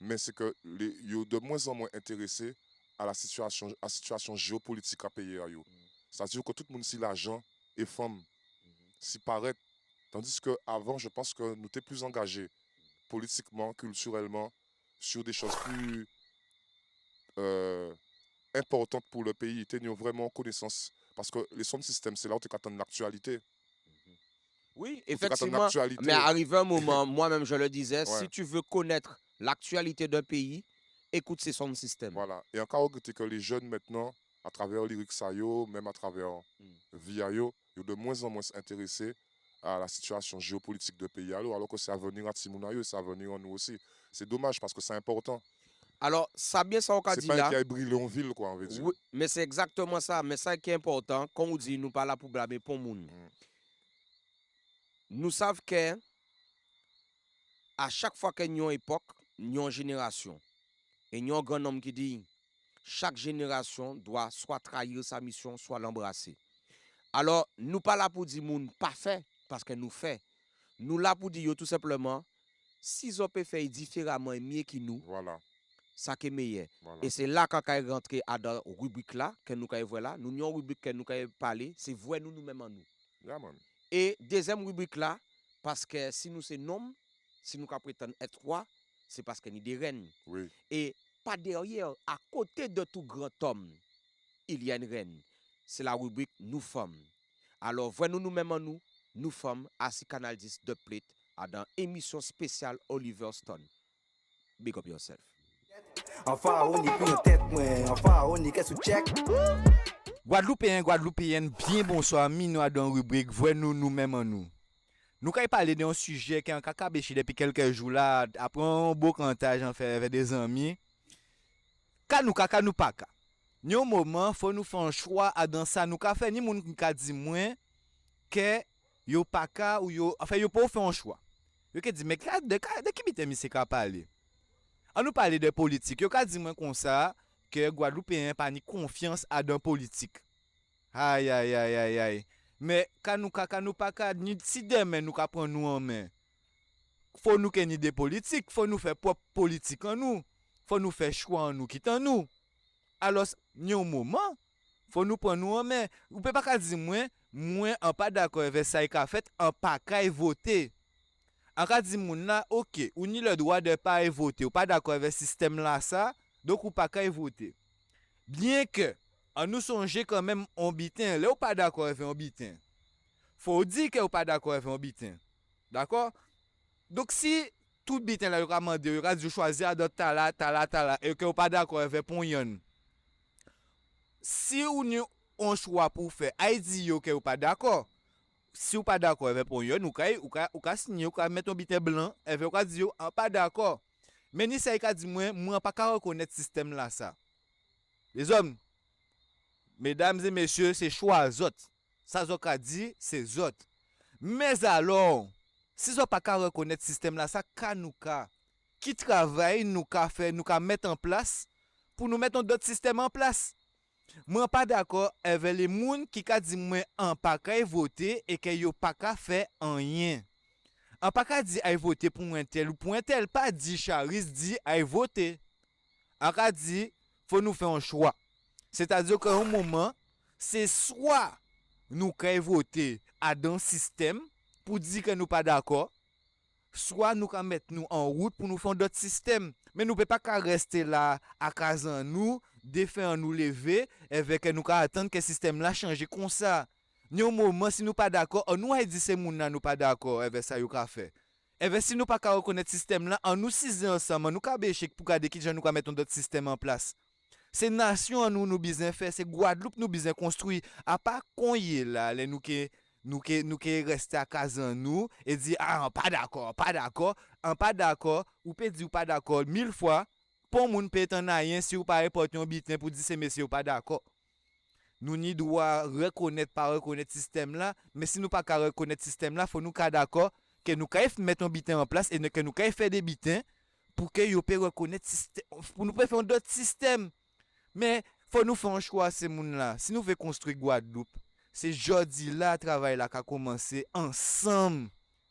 mais c'est que ils sont de moins en moins intéressés à la situation géopolitique à payer. C'est-à-dire que tout le monde, si l'argent et femme, s'y paraît, tandis qu'avant, je pense que nous étions plus engagés politiquement, culturellement, sur des choses plus importantes pour le pays. Nous avons vraiment connaissance. Parce que les sound systems, c'est là où tu attends l'actualité. Oui, effectivement. Mais arrivé un moment, moi-même je le disais, Ouais. si tu veux connaître l'actualité d'un pays, écoute ces sound systems. Voilà. Et encore regretter que les jeunes maintenant, à travers Lyrics Sayo, même à travers Viayo, ils sont de moins en moins intéressés à la situation géopolitique de pays alors que c'est à venir à Timonayo et c'est à venir à nous aussi. C'est dommage parce que c'est important. Alors, ça bien ça on a C'est dit pas là. un qui a brillé en ville, quoi, on veut dire. Oui, mais c'est exactement ça. Mais ça qui est important, comme on dit, nous pas là pour blâmer pour monde. Nous savons que à chaque fois qu'il y a une époque, il y a une génération. Et il y a un grand homme qui dit chaque génération doit soit trahir sa mission, soit l'embrasser. Alors, nous pas là pour dire moun pas fait parce que nous fait. Nous là pour dire tout simplement si on peut faire différemment et mieux que nous, Voilà. ça qui est meilleur. Voilà. Et c'est là qu'on est rentré à dans rubrique là que nous avons voir là, nous avons une rubrique que nous avons parlé, c'est vrai nous-mêmes en nous. Yeah, man. Et deuxième rubrique là, parce que si nous sommes hommes, si nous prétendons être roi, c'est parce que nous sommes des reines. Oui. Et pas derrière, à côté de tout grand homme, il y a une reine. C'est la rubrique Nous femmes. Alors, voyez-nous nous-mêmes en nous, nous femmes, à ce canal 10 de Plate, dans émission spéciale Oliver Stone. Big up yourself. Enfin, on y couille en tête, moi. Enfin, on y qu'est-ce que check. Guadeloupéen, bien bonsoir, minois dans rubrique Voyez-nous nous-mêmes en nous. Nous avons parlé d'un sujet qui est en cacabechi depuis quelques jours là, après un beau cantage en fait avec des amis. Kanou paka. Ni au moment, faut nous faire un choix à dans ça. Nous avons fait ni moun qui dit moins que yo paka ou yo, enfin yo pas faire un choix. Yo qui dit mais de qui bité mi c'est parler. On nous parler de politique. Yo ka dit moins comme ça que Guadeloupéen pas ni confiance à dans politique. Aïe. Mais quand nous pas ni si demain nous ka prendre nous en main. Faut nous ken des politiques, faut nous faire propre politique en nous. Faut nous faire choix en nous qui en nous. Alors ni au moment faut nous prendre nous en main. Ou peut pas dire moins en pas d'accord avec ça qu'a fait en pas qu'à voter. En cas dit moun là OK, ou ni le droit de pas voter, ou pas d'accord avec ce système là ça, donc ou pas qu'à voter. Bien que on nous songe quand même on bitin, là ou pas d'accord avec on bitin. Faut dire que ou pas d'accord avec on bitin. D'accord? Donc si tout bitin là yo ka mandé, yo ka dit choisir dans tala et que ou pas d'accord avec pon yon. Si ou ni on choix pour faire Haïti yo que ou pas d'accord. Si ou pas d'accord avec pon yon, ou ka signer ou ka mettre un bitin blanc, et ou ka dire on pas d'accord. Mais ni ça ka dit moi pas ka reconnaître système là ça. Les hommes, mesdames et messieurs, c'est choix autres. Ça zoka dit, c'est autres. Mais alors, si vous pas reconnaître système là, ça qui travaille nous ka faire, nous ka mettre en place pour nous mettre d'autres systèmes en place. Moi pas d'accord avec les moun qui ka dit moi en pas ka voter et que yo pas ka faire rien. En pas ka dit ay voter pour un tel ou pour un tel, pas dit Charis dit ay voter. En ka dit faut nous faire un choix. C'est-à-dire qu'à un moment, c'est soit nous ka voter à dans système pour dire que nous pas d'accord, soit nous ka mettre nous en route pour nous faire d'autres systèmes. Mais nous ne pouvons pas rester là à casan nous, défaire nous lever avec nous ka attendre que le système là change comme ça. Ni au moment si nous pas d'accord, nous a dit c'est moun nan nous pas d'accord avec ça yo ka fait. Et bien si nous pas reconnaître système là, en nous six ensemble, nous ka béchek pour garder qui nous ka mettre d'autres systèmes en place. C'est nation nous besoin faire, c'est Guadeloupe nous besoin construire à pas konye là, les nous que nous qui rester à casa nous et dire ah on pas d'accord, ou peut dire pas d'accord 1000 fois pour moun peut en rien si ou pas reporter un bitin pour dire c'est monsieur ou pas d'accord. Nous ni doit reconnaître pas reconnaître système là, mais si nous pas reconnaître système là, faut nous cas d'accord que nous ka mettre un bitin en place et que nous ka faire des bitins pour que yo peut reconnaître système pour nous faire d'autres systèmes. Mais faut nous faire un choix ces moun là. Si nous veut construire Guadeloupe, c'est jodi là travail là qu'a commencé ensemble.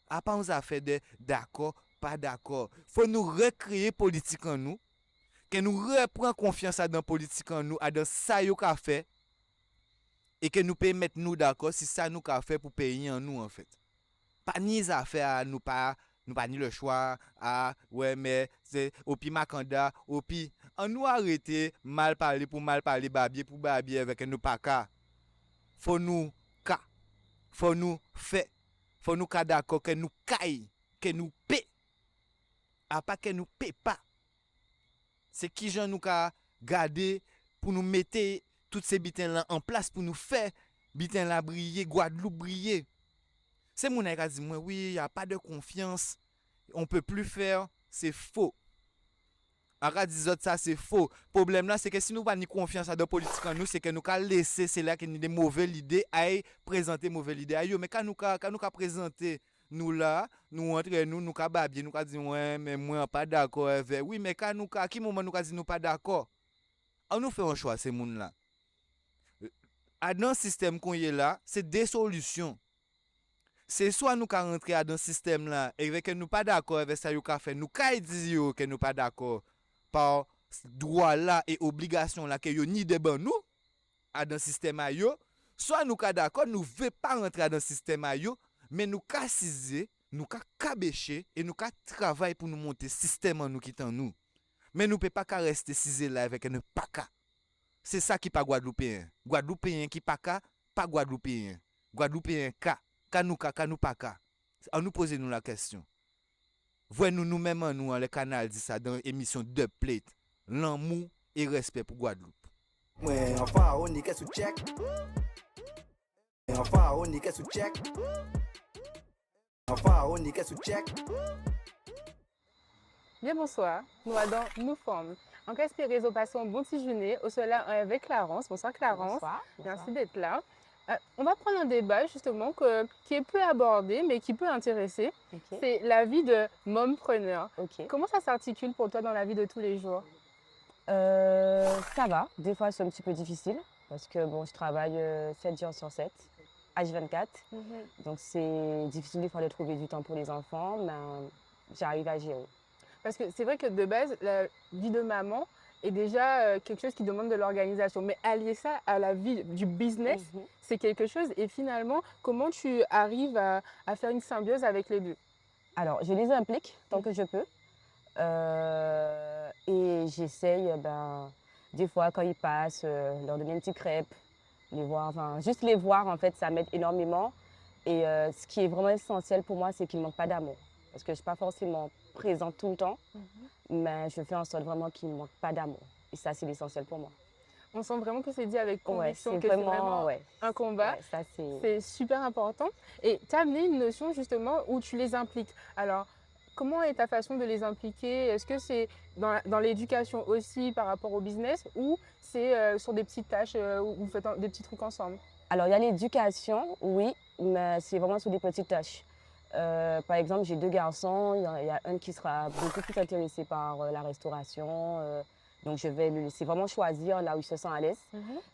À pas nous a fait de d'accord, pas d'accord. Faut nous recréer politique en nous, que nous reprend confiance dans politique en nous, à dans ça yo qu'a fait et que nous peut mettre nous d'accord si ça nous qu'a fait pour payer en nous en fait. Pas ni affaire nous pas ni le choix ouais mais c'est au pi Makanda au pi on nous arrêter mal parler babier pour babier avec nous pas ka faut nous fait faut nous ka d'accord que nous caille que nous paie à pas que nous paie pas c'est qui gens nous ka garder pour nous mettre toutes ces bitins là en place pour nous faire bitins là briller Guadeloupe briller. C'est mon qui a dit moi oui, il y a pas de confiance, on peut plus faire, c'est faux. Ara dit ça c'est faux. Problème là c'est que si nous pas ni confiance à de politique en nous, c'est que nous ca laisser c'est là qu'il y a des mauvaises idées à présenter mauvaises idées ayo mais quand nous ca présenter nous là, nous entre nous ca babier, nous ca dire ouais mais moi pas d'accord avec oui mais quand nous à qui moment nous ca dire nous pas d'accord. On nous fait un choix ces monde là. Dans le système qu'on y est là, c'est des solutions. C'est soit nous ka rentrer dans ce système là et que nous pas d'accord avec ça yo ka fait nous ka dire que nous pas d'accord par droit là et obligation là que yo ni de ban nous dans système a yo soit nous ka d'accord nous veut pas rentrer dans système a yo mais nous ka ciser nous ka cabécher et nous ka travailler pour nous monter système en nous qui en nous mais nous peut pas rester ciser là avec nous pas ka c'est ça qui pas Guadeloupéen qui pas Guadeloupéen ka Kanou pas ka. On nous pose nous la question. Voyez-nous nous-mêmes nous le canal dit ça dans l'émission Dub Plate. L'amour et respect pour Guadeloupe. Ouais, enfin on est sous check. Enfin on est sous check. Enfin on est sous check. Bien bonsoir, nous allons nous former. En cas de réseau passons bon petit journée au soleil avec Clarence. Bonsoir Clarence. Bonsoir. Merci d'être là. On va prendre un débat justement qui est peu abordé mais qui peut intéresser. Okay. C'est la vie de mompreneur. Okay. Comment ça s'articule pour toi dans la vie de tous les jours? Ça va. Des fois c'est un petit peu difficile parce que bon, je travaille 7 jours sur 7, H24. Donc c'est difficile des fois de trouver du temps pour les enfants, mais j'arrive à gérer. Parce que c'est vrai que de base, la vie de maman est déjà quelque chose qui demande de l'organisation. Mais allier ça à la vie du business, c'est quelque chose. Et finalement, comment tu arrives à faire une symbiose avec les deux? Alors, je les implique tant que je peux. Et j'essaye, des fois, quand ils passent, leur donner une petite crêpe, les voir, enfin, juste les voir, en fait, ça m'aide énormément. Et ce qui est vraiment essentiel pour moi, c'est qu'ils ne manquent pas d'amour. Parce que je ne suis pas forcément présente tout le temps, mais je fais en sorte vraiment qu'il ne manque pas d'amour. Et ça, c'est l'essentiel pour moi. On sent vraiment que c'est dit avec conviction, ouais, que c'est vraiment un combat. Ouais, ça, c'est super important. Et tu as amené une notion justement où tu les impliques. Alors, comment est ta façon de les impliquer? Est-ce que c'est dans l'éducation aussi par rapport au business ou c'est sur des petites tâches où vous faites des petits trucs ensemble? Alors, il y a l'éducation, oui, mais c'est vraiment sur des petites tâches. Par exemple, j'ai 2 garçons, il y a un qui sera beaucoup plus intéressé par la restauration, donc je vais le laisser vraiment choisir là où il se sent à l'aise.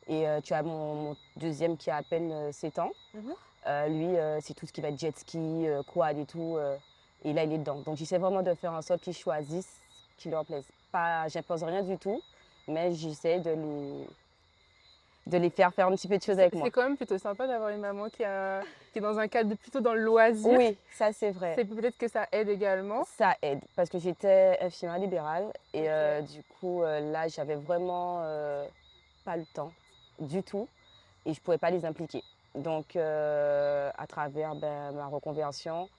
Et tu as mon deuxième qui a à peine 7 ans, lui c'est tout ce qui va être jet ski, quad et tout, et là il est dedans. Donc j'essaie vraiment de faire en sorte qu'ils choisissent ce qui leur plaise. J'impose rien du tout, mais j'essaie de les faire un petit peu de choses avec moi. C'est quand même plutôt sympa d'avoir une maman qui est dans un cadre plutôt dans le loisir. Oui, ça c'est vrai. C'est peut-être que ça aide également. Ça aide, parce que j'étais infirmière libérale et du coup là j'avais vraiment pas le temps du tout et je ne pouvais pas les impliquer. Donc à travers ma reconversion,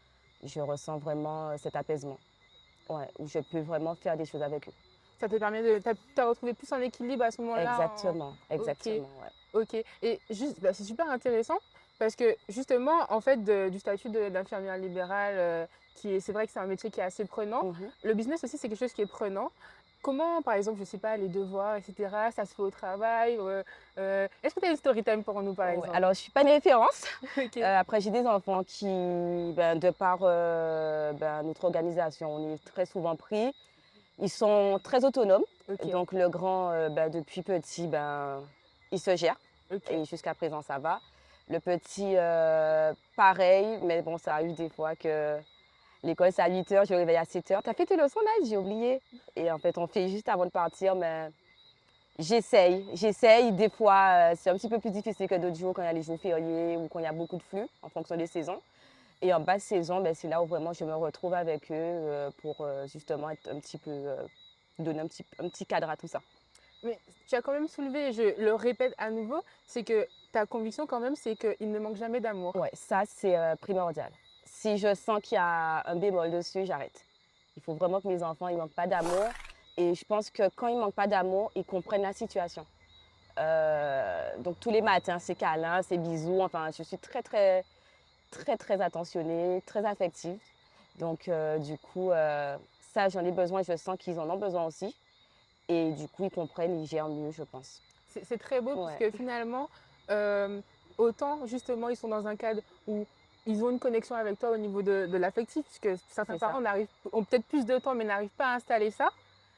je ressens vraiment cet apaisement, où je peux vraiment faire des choses avec eux. Ça te permet de retrouver plus en équilibre à ce moment-là. Exactement, exactement. Ok. Et juste, c'est super intéressant. Parce que justement, en fait, du statut d'infirmière libérale, c'est vrai que c'est un métier qui est assez prenant. Le business aussi, c'est quelque chose qui est prenant. Comment, par exemple, je sais pas, les devoirs, etc., ça se fait au travail est-ce que tu as une story time pour nous, par Ouais, exemple? alors, je suis pas une référence. Ok. Après, j'ai des enfants qui, de par notre organisation, on est très souvent pris. Ils sont très autonomes. Ok. Donc, le grand, depuis petit, il se gère. Ok. Et jusqu'à présent, ça va. Le petit, pareil, mais bon, ça arrive des fois que l'école, c'est à 8h, je me réveille à 7h. T'as fait tes leçons là? J'ai oublié. Et en fait, on fait juste avant de partir, mais j'essaye. Des fois, c'est un petit peu plus difficile que d'autres jours quand il y a les jours fériés ou quand il y a beaucoup de flux en fonction des saisons. Et en basse saison, c'est là où vraiment je me retrouve avec eux pour justement être un petit peu, donner un petit cadre à tout ça. Mais tu as quand même soulevé, je le répète à nouveau, c'est que ta conviction quand même, c'est qu'il ne manque jamais d'amour. Ouais, ça c'est primordial. Si je sens qu'il y a un bémol dessus, j'arrête. Il faut vraiment que mes enfants ils manquent pas d'amour. Et je pense que quand ils manquent pas d'amour, ils comprennent la situation. Donc tous les matins, c'est câlin, c'est bisous. Enfin, je suis très très très très attentionnée, très affective. Donc du coup, ça j'en ai besoin. Je sens qu'ils en ont besoin aussi. Et du coup, ils comprennent, ils gèrent mieux, je pense. C'est très beau parce que finalement, autant justement, ils sont dans un cadre où ils ont une connexion avec toi au niveau de l'affectif, puisque certains parents ont peut-être plus de temps mais n'arrivent pas à installer ça.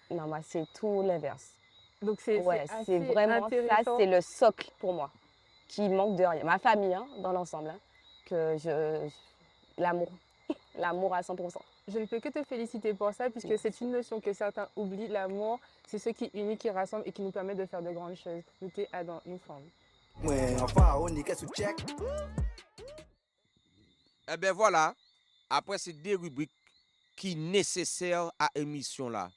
Non, moi, c'est tout l'inverse. Donc c'est c'est vraiment intéressant. ça, c'est le socle pour moi, qui manque de rien. Ma famille, dans l'ensemble, l'amour, l'amour à 100%. Je ne peux que te féliciter pour ça, puisque c'est une notion que certains oublient. L'amour, c'est ce qui unit, qui rassemble et qui nous permet de faire de grandes choses. Nous t'es Adam, une forme. Eh bien voilà, après ces deux rubriques qui sont nécessaires à l'émission là,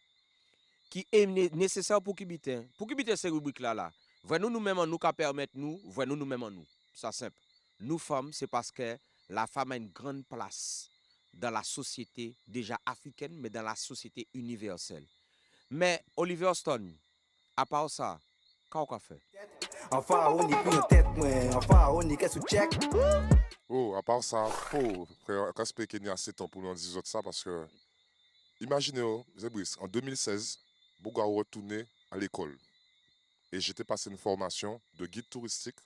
qui est nécessaire pour qui bite. Pour qui bite ces rubriques là, voyez-nous nous-mêmes en nous qui permettent nous, voyez-nous nous-mêmes en nous. Ça simple. Nous femmes, c'est parce que la femme a une grande place dans la société déjà africaine, mais dans la société universelle. Mais Oliver Stone, à part ça, qu'est-ce qu'on fait? Enfin, on est plus en tête, moi. Enfin, on est qu'est-ce que check? Oh, à part ça, frère, quand je qu'il y a assez de temps pour nous dire ça, parce que, imaginez, Zébris, en 2016, Bouga retourné à l'école. Et j'étais passé une formation de guide touristique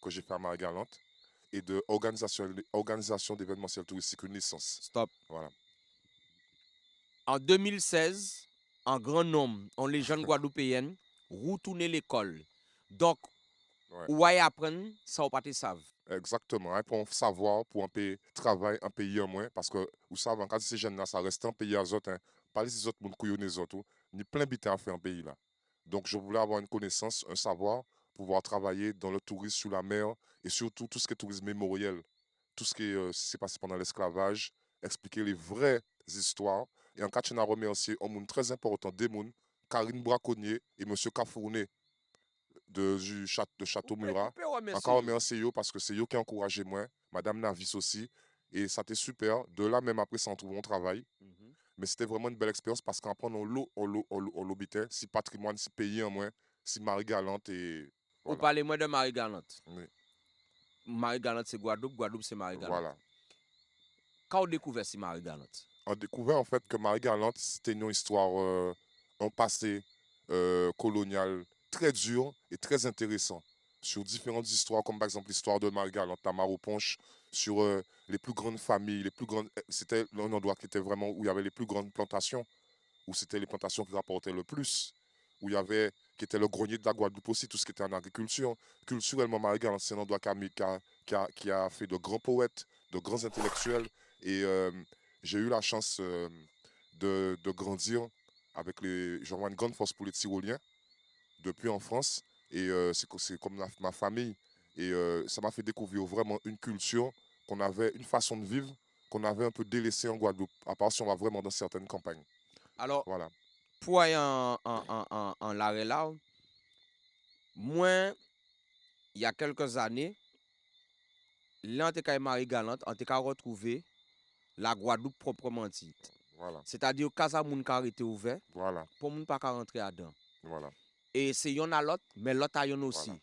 que j'ai fait à Marie-Galante et de organisation d'événementiel touristique, une licence. Stop. Voilà. En 2016, un grand nombre, les jeunes Guadeloupéennes, retourné l'école. Donc, où ils apprennent, ça, on ne savent. Exactement. Hein, pour savoir, pour un pays travail, un pays en moins, parce que, vous savez, quand ces jeunes-là, ça reste un pays à eux, hein, pas les autres monde couillonnent les autres, ni plein de à faire un pays là. Donc, je voulais avoir une connaissance, un savoir, pouvoir travailler dans le tourisme sur la mer et surtout tout ce qui est tourisme mémoriel, tout ce qui s'est passé pendant l'esclavage, expliquer les vraies histoires. Et en cas de remercier un monde très important, des mondes, Karine Braconnier et M. Cafourné de Château Murat. Encore remercier eux parce que c'est eux qui ont encouragé moi, Madame Navis aussi. Et ça a été super. De là, même après, ça en trouve un travail. Mais c'était vraiment une belle expérience parce qu'en prenant on l'habitait, si patrimoine, si pays en moins, si Marie-Galante et. Voilà. Vous parlez moins de Marie-Galante. Oui. Marie-Galante, c'est Guadeloupe, Guadeloupe, c'est Marie-Galante. Voilà. Quand on découvert si Marie-Galante? On découvert en fait que Marie-Galante, c'était une histoire, un passé colonial très dur et très intéressant sur différentes histoires, comme par exemple l'histoire de Marie-Galante à Maroponche, sur les plus grandes familles, les plus grandes. C'était un endroit qui était vraiment où il y avait les plus grandes plantations, où c'était les plantations qui rapportaient le plus, où il y avait, qui était le grenier de la Guadeloupe aussi, tout ce qui était en agriculture. Culturellement, Marie-Galante, c'est un endroit qui a fait de grands poètes, de grands intellectuels, et j'ai eu la chance de grandir avec une grande force pour les Tyroliens, depuis en France, et c'est comme ma famille. Et ça m'a fait découvrir vraiment une culture qu'on avait, une façon de vivre qu'on avait un peu délaissée en Guadeloupe, à part si on va vraiment dans certaines campagnes. Alors, voilà. Pour aller en l'arrêt là, moi, il y a quelques années, là, on Marie-Galante, on a retrouvé la Guadeloupe proprement dit. Voilà. C'est-à-dire que Casa Moun a été ouvert, voilà. pour moun pas rentrer dedans. Voilà. Et c'est yon a l'autre, mais l'autre a yon aussi. Voilà.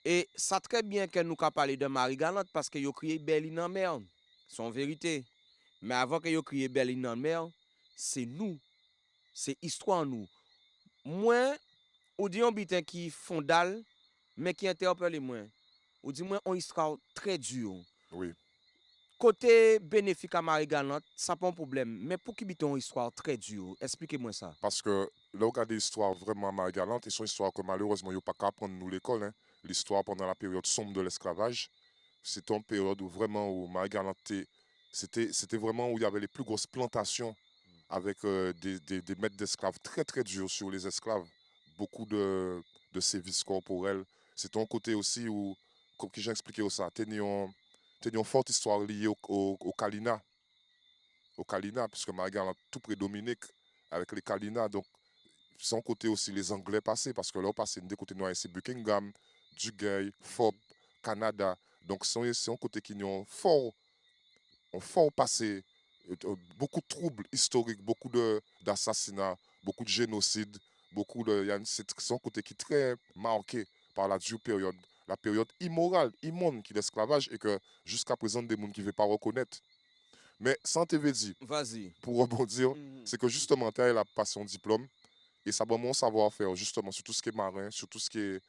Et ça très bien que nous avons parlé de Marie Galante parce que yo crié Berlin en mer. C'est en vérité. Mais avant que yo crié Berlin en mer, c'est nous. C'est histoire nous. Moi, ou dit un bitin qui fondal, mais qui interpelle moi. Ou dit moi, on histoire très dur. Oui. Côté bénéfique à Marie Galante, ça pas un problème. Mais pour qui biton une histoire très dure, expliquez-moi ça. Parce que là, on regarde l'histoire vraiment Marie-Galante, et son histoire que malheureusement, il n'y a pas qu'à apprendre nous l'école. Hein. L'histoire pendant la période sombre de l'esclavage, c'était une période où vraiment, où Marie-Galante, c'était vraiment où il y avait les plus grosses plantations avec des maîtres d'esclaves très très durs sur les esclaves. Beaucoup de sévices corporels. C'était un côté aussi où, comme j'ai expliqué ça, tenait une forte histoire liée au Kalina. Au Kalina, puisque Marie-Galante tout prédominé avec les Kalina. Donc, son côté aussi, les Anglais passaient, parce que là, on passait des côtés noirs, c'est Buckingham, Duguay, Fopp, Canada. Donc, c'est un côté qui ont fort passé, beaucoup de troubles historiques, beaucoup d'assassinats, beaucoup de génocides, c'est un côté qui est très marqué par la dure période, la période immorale, immonde qui est l'esclavage, et que jusqu'à présent, des gens qui ne veulent pas reconnaître. Mais sans te dire, Vas-y. pour rebondir, c'est que justement, tu as passé son diplôme et ça va mon savoir-faire justement sur tout ce qui est marin, sur tout ce qui est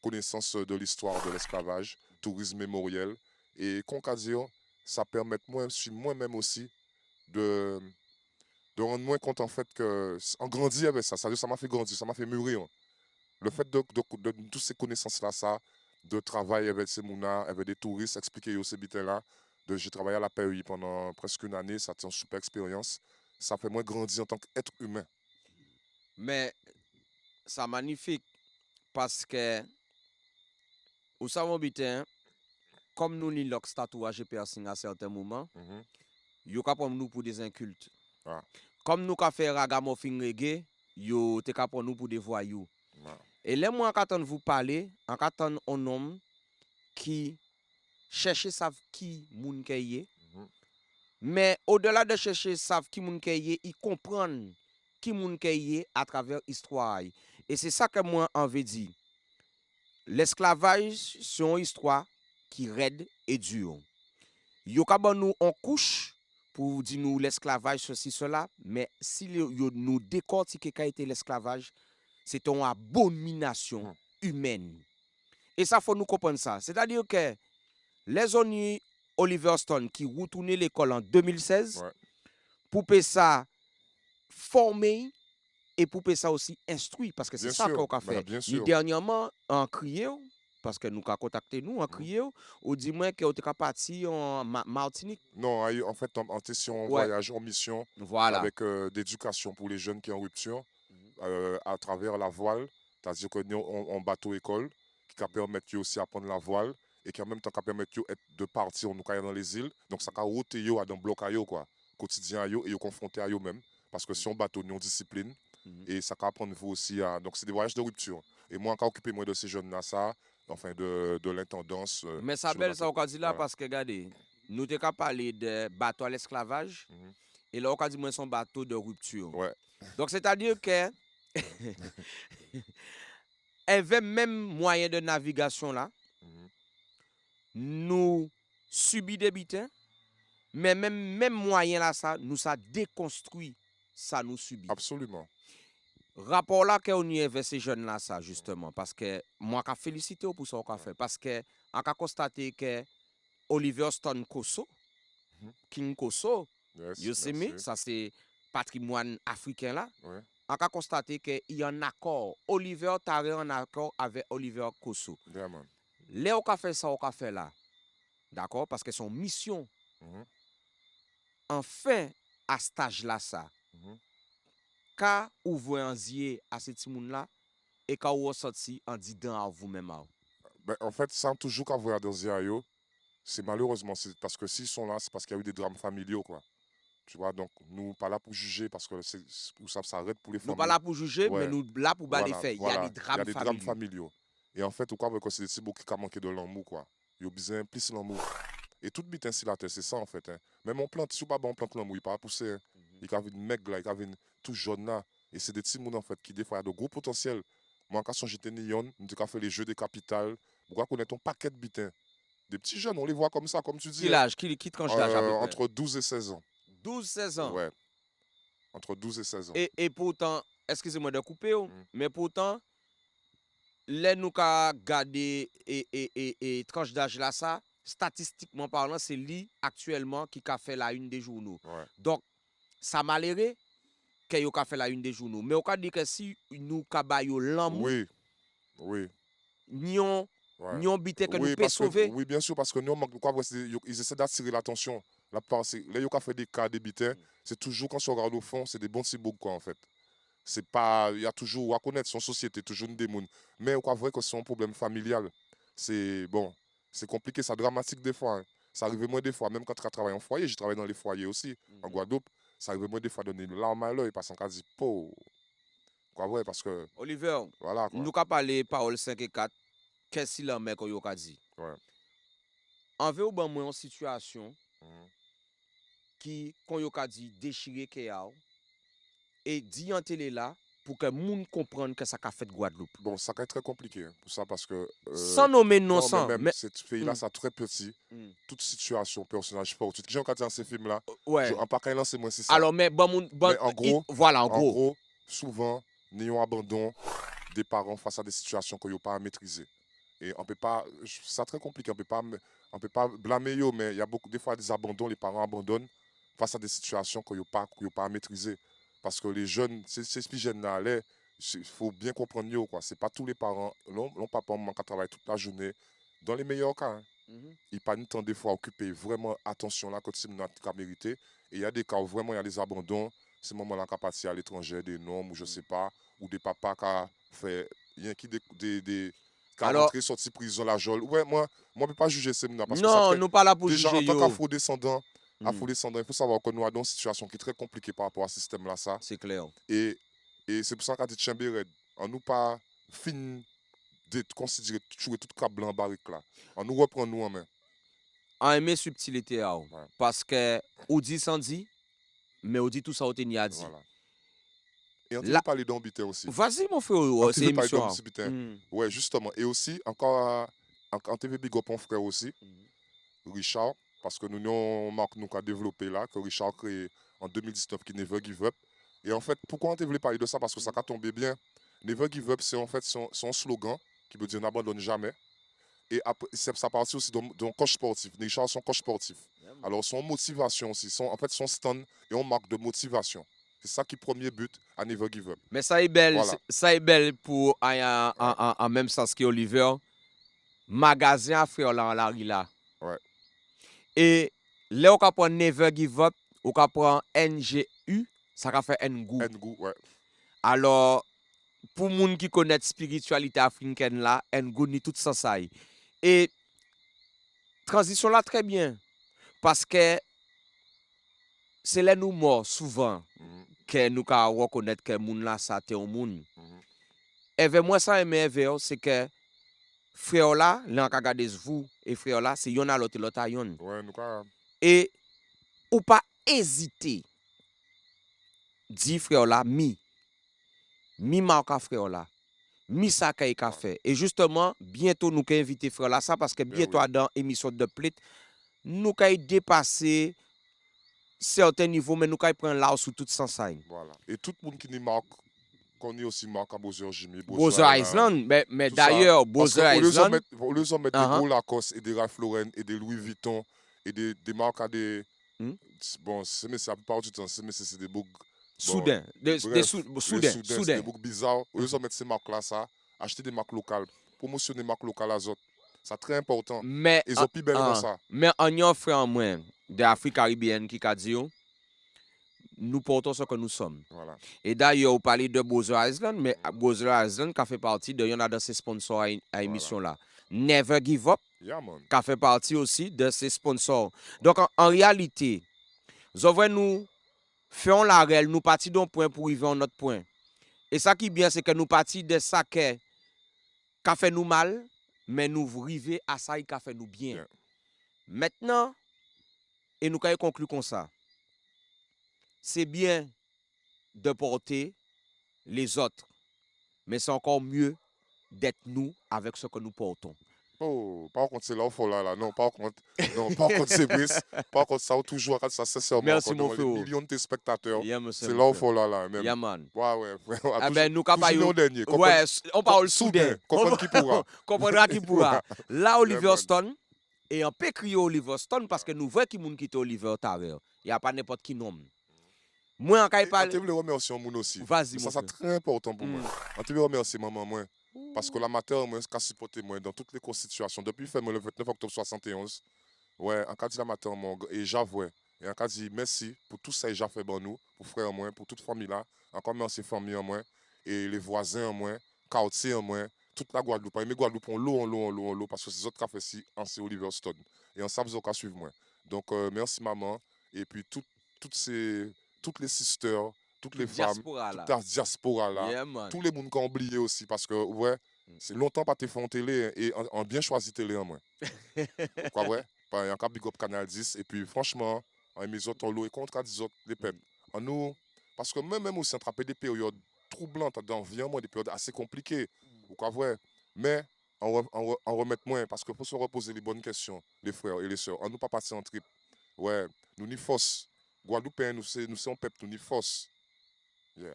connaissance de l'histoire de l'esclavage, tourisme mémoriel. Et Concadio, ça permet moi-même aussi de rendre moins compte en fait que en grandir avec ça. Ça m'a fait grandir, ça m'a fait mûrir. Le fait de toutes ces connaissances-là, ça, de travailler avec ces mounas, avec des touristes, expliquer ces bits-là. J'ai travaillé à la PEI pendant presque une année, ça a été une super expérience. Ça fait moi grandir en tant qu'être humain. Mais c'est magnifique parce que, vous savez bien, comme nous lisons le tatouage et piercing à certains moments, yo ka prendre nous pour des incultes. Ah. Comme nous ka fait ragamuffin reggae, yo te ka prendre nous pour des voyous. Ah. Et là moi en attend vous parler, en attend un homme qui cherche savent qui moun keye. Mais au-delà de chercher savent qui moun keye, il comprend qui moun keye à travers l'histoire. Et c'est ça que moi en veux dire. L'esclavage, c'est une histoire qui raide et dure. Yo ka ban nous en couche pour dire nous l'esclavage ceci cela, mais si nous décortiquer qu'a été l'esclavage, c'est une abomination humaine. Et ça faut nous comprendre ça. C'est-à-dire que les zones Oliver Stone qui retourné l'école en 2016 pour ça former et pour ça aussi instruire parce que c'est ça qu'on a fait. Ni dernièrement en crié parce que nous avons contacté nous en crié ou dis-moi que tu es parti en Martinique. Non, en fait en session voyage en mission avec d'éducation pour les jeunes qui sont en rupture à travers la voile, c'est-à-dire que nous en bateau école qui permet aussi d'apprendre la voile et qui en même temps permet de partir nous dans les îles. Donc ça a ôté yo à dans bloc à yo quoi, quotidien yo et yo confronté à yo même parce que si on bateau nous discipline et ça peut apprendre vous aussi à donc c'est des voyages de rupture. Et moi encore occupé moi de ces jeunes là ça enfin de l'intendance. Mais ça belle ça on dit là parce que regardez, nous t'ai qu'à parler de bateau à l'esclavage et là on dit moi son bateau de rupture. Ouais. Donc c'est-à-dire que avait même moyen de navigation là. Nous subit des bitins, mais même moyen là ça nous ça déconstruit ça nous subit. Absolument. Rapport là qu'on y est vers ces jeunes là ça justement parce que moi qu'a félicité pour ça qu'on fait parce que on a constaté que Oliver Stone Kosso King Kosso ça c'est patrimoine africain là. Ouais. On a constaté qu'il y a un accord. Oliver Taré en accord avec Oliver Kosso. Vraiment. Là, on a fait ça, on a fait là. D'accord? Parce que son mission, enfin, à cet âge-là, ça, qu'a ouvert un yeux à ce petit monde-là et qu'a ressorti en disant à vous-même. Ben, en fait, sans toujours qu'avoir dans yeux, c'est malheureusement, parce que s'ils sont là, c'est parce qu'il y a eu des drames familiaux, quoi. Tu vois, donc nous pas là pour juger parce que ça s'arrête pour les familles. Nous pas là pour juger, mais nous là pour les faits. Il y a des drames familiaux. Et en fait, au cas où c'est des petits bouts qui ont manqué de l'amour, quoi. Il y a besoin plus l'amour. Et toute bite ainsi la terre, c'est ça en fait. Hein. Même on plante, si on pas bon plante l'amour, il pas pousser. Hein. Il y a une maigre là, il y a une tout jaune là. Et c'est des petits mouns en fait qui des fois ont de gros potentiel Moi, quand j'étais Nyon, nous avons fait les jeux des capitales. Pourquoi connaît un paquet de bitins? Des petits jeunes, on les voit comme ça, comme tu dis. Qui l'âge? Qui tranche d'âge à peu près? Entre 12 et 16 ans. 12-16 ans. Ouais. Entre 12 et 16 ans. Et pourtant, excusez-moi de couper, Mm. mais pourtant, les nous ka garder et tranche d'âge là, ça, statistiquement parlant, c'est lui actuellement qui a fait la une des journaux. Ouais. Donc, ça malheureux qu'il a fait la une des journaux. Mais on peut dire que si nous avons l'amour, Oui. Oui. nous Ouais. avons bité que nous Oui, pouvons sauver. oui, bien sûr, parce que nous, ils essaient d'attirer l'attention. La part, là, ils ont fait des cas, des bitins. C'est toujours, quand on regarde au fond, c'est des bons cibourgs, quoi, en fait. C'est pas, il y a toujours à connaître son société, toujours une démon. Mais on croit vrai que c'est un problème familial. C'est bon, c'est compliqué, c'est dramatique des fois. Hein. Ça arrive moins des fois, même quand tu travailles en foyer, j'ai travaillé dans les foyers aussi, en Guadeloupe. Ça arrive moins des fois de donner une larme à l'œil parce qu'on dit, po, quoi vrai, parce que, Oliver, voilà, quoi. nous avons parlé paroles 5 et 4. Qu'est-ce qu'il en met qu'on a dit? Ouais. En veut ou une situation Mhm. qui, qu'on a dit, déchiré Kéao et dit en télé là pour que le monde comprenne que ça a fait Guadeloupe. Bon, ça va être très compliqué hein, pour ça parce que. Sans nommer non non, sans. mais même Mais... ce pays-là, Mm. c'est très petit. Mm. Toute situation, personnage fort. Tu sais, quand tu dans ces films-là, Ouais. en pas qu'un c'est moi, c'est ça. Alors, mais Mais en gros, voilà, en en gros. gros, souvent, n'ayons abandon des parents face à des situations qu'ils n'ont pas à maîtriser. Et on peut pas, c'est très compliqué, on peut pas blâmer eux, mais il y a beaucoup, des fois, des abandons, les parents abandonnent face à des situations qu'ils n'ont pas à maîtriser. Parce que les jeunes, ces jeunes-là, il faut bien comprendre eux, quoi. C'est pas tous les parents, non, papa, maman qui travaillent toute la journée, dans les meilleurs cas. Hein. Ils pas temps des fois occuper vraiment attention là quand c'est notre cas mérité. Et il y a des cas où vraiment il y a des abandons, ces moments-là qui partent à l'étranger, des noms ou je sais pas, ou des papas qui fait rien qui des Alors, rentré sorti prison la jole. Ouais, moi je peux pas juger ces moments parce que non, nous pas là pour déjà juger en tant yo. qu'afro-descendant, il faut savoir que nous avons une situation qui est très compliquée par rapport à ce système là ça. C'est clair. Et c'est pour ça qu'on dit Chambéred, on nous pas fin de considérer tout cap blanc barrique là. On nous reprend nous en main. En aimer subtilité à Ouais. parce que ou dit sans dit, mais on dit tout ça au tenir à dit. Voilà. Et on Là- peut parler d'ambité aussi. Vas-y mon frère, On c'est peut parler émission. d'ambité. Ouais, justement. Et aussi, encore, en TV Big Up, mon frère aussi, Richard, parce que nous avons marque nous a développé là, que Richard a créé en 2019, qui Never Give Up. Et en fait, pourquoi on voulait parler de ça? Parce que ça a tombé bien. Never Give Up, c'est en fait son slogan qui veut dire n'abandonne jamais. Et après, ça partit aussi d'un coach sportif. Richard, son coach sportif. Alors, son motivation aussi, son stand et on marque de motivation. C'est ça qui est premier but à Never Give Up. Mais ça est belle, Voilà. ça est belle pour en même sens que Oliver. Magasin à frère là en la rue là. Ouais. Et là on prend Never Give Up, on prend NGU, ça va faire Ngou. Ngou, ouais. Alors pour moun qui connaît spiritualité africaine là, Ngou ni tout ça ça. Et transition là très bien parce que c'est là nous morts souvent que nous ka reconnaître que moun là ça t'es un moun. Et moi ça aimer c'est que frère là, là ka gade vous et frère là, c'est yon a l'autre a yon. Ouais, nous ka. Et ou pas hésiter. Dit frère là mi marque frère là. Mi ça ka fait. Et justement, bientôt nous ka inviter frère là ça parce que bientôt oui. dans émission de plate nous ka dépasser certains niveaux mais nous ka prendre là sous tout sens ça. Voilà. Et tout le monde qui nous marque, qu'on est aussi marque à Bowser Jimmy. Bowser Island, mais tout d'ailleurs, ça. Parce Bowser que Island. Au lieu de mettre des gros Lacoste et des Ralph Lauren et des Louis Vuitton et des marques à des. Bon, c'est la plupart du temps, c'est des boucs. Soudain. Soudain. C'est des boucs bizarres. Au lieu de mettre ces marques-là, ça, acheter des marques locales, promotionner des marques locales à autres. C'est très important. Mais, ils ont plus belle comme ça. Mais en y a un frère moins d'Afrique caribéenne qui a dit, nous portons ce que nous sommes. Voilà. Et d'ailleurs, vous parlez de Bowser Island, mais Bowser Island qui fait partie de y'en a de ses sponsors à l'émission là. Never Give Up, qui fait partie aussi de ses sponsors. Donc en réalité, nous faisons la réelle, nous partons d'un point pour arriver à notre point. Et ça qui est bien, c'est que nous partons de ça qui fait nous mal, mais nous arrivons à ça qui fait nous bien. Maintenant, et nous allons conclure comme ça. C'est bien de porter les autres mais c'est encore mieux d'être nous avec ce que nous portons. Oh, par contre, c'est là où il faut là. Non, par contre, c'est Brice. Par contre, ça, toujours, ça, sincèrement, Merci, devant mon frère. les millions de téléspectateurs. Yeah, monsieur, C'est mon là où il frère. faut là, même. Yeah, man. Ouais. Ah ben, nous capables. Toujours dernier. Ouais, on parle soudain. Comprendre qui pourra. Comprendra qui pourra. Là, Oliver man. Stone, et on peut crier Oliver Stone parce que nous voyons qui moun qui est Oliver Taver. Il n'y a pas n'importe qui nom. Moi, en cas On te veut remercier mon aussi. Vas-y, Ça, mon c'est frère. très important pour moi. On te veut remercier maman, moi. Parce que l'amateur, moi, a supporté moi dans toutes les constitutions. Depuis le 29 octobre 71, ouais, en cas de l'amateur, et j'avoue, et en cas dit merci pour tout ça que j'ai fait pour nous, pour frère moi, pour toute famille là. Encore merci famille en moi, et les voisins en moi, quartier en moi, toute la Guadeloupe. Mais Guadeloupe, on l'eau, parce que c'est autres cafés ici, c'est Oliver Stone. Et on sait vous qu'à suivre moi. Donc, merci maman, et puis toutes les sisters, toutes les femmes, Diaspora, là. toute la diaspora là. Yeah, man. Tous les monde qui ont oublié aussi parce que ouais, c'est longtemps pas te fait en télé et on bien choisi télé en moi. Quoi ouais, il y a un big up Canal 10 et puis franchement, en mes autres l'eau et contre les autres les peuples. En nous parce que même aussi attraper des périodes troublantes dans l'environnement, des périodes assez compliquées. Quoi ouais, mais on remet moins parce que pour se reposer les bonnes questions, les frères et les sœurs, on nous pas passer en trip. Ouais, nous ni force. Guadeloupéens nous c'est un peuple nous ni force. Yeah.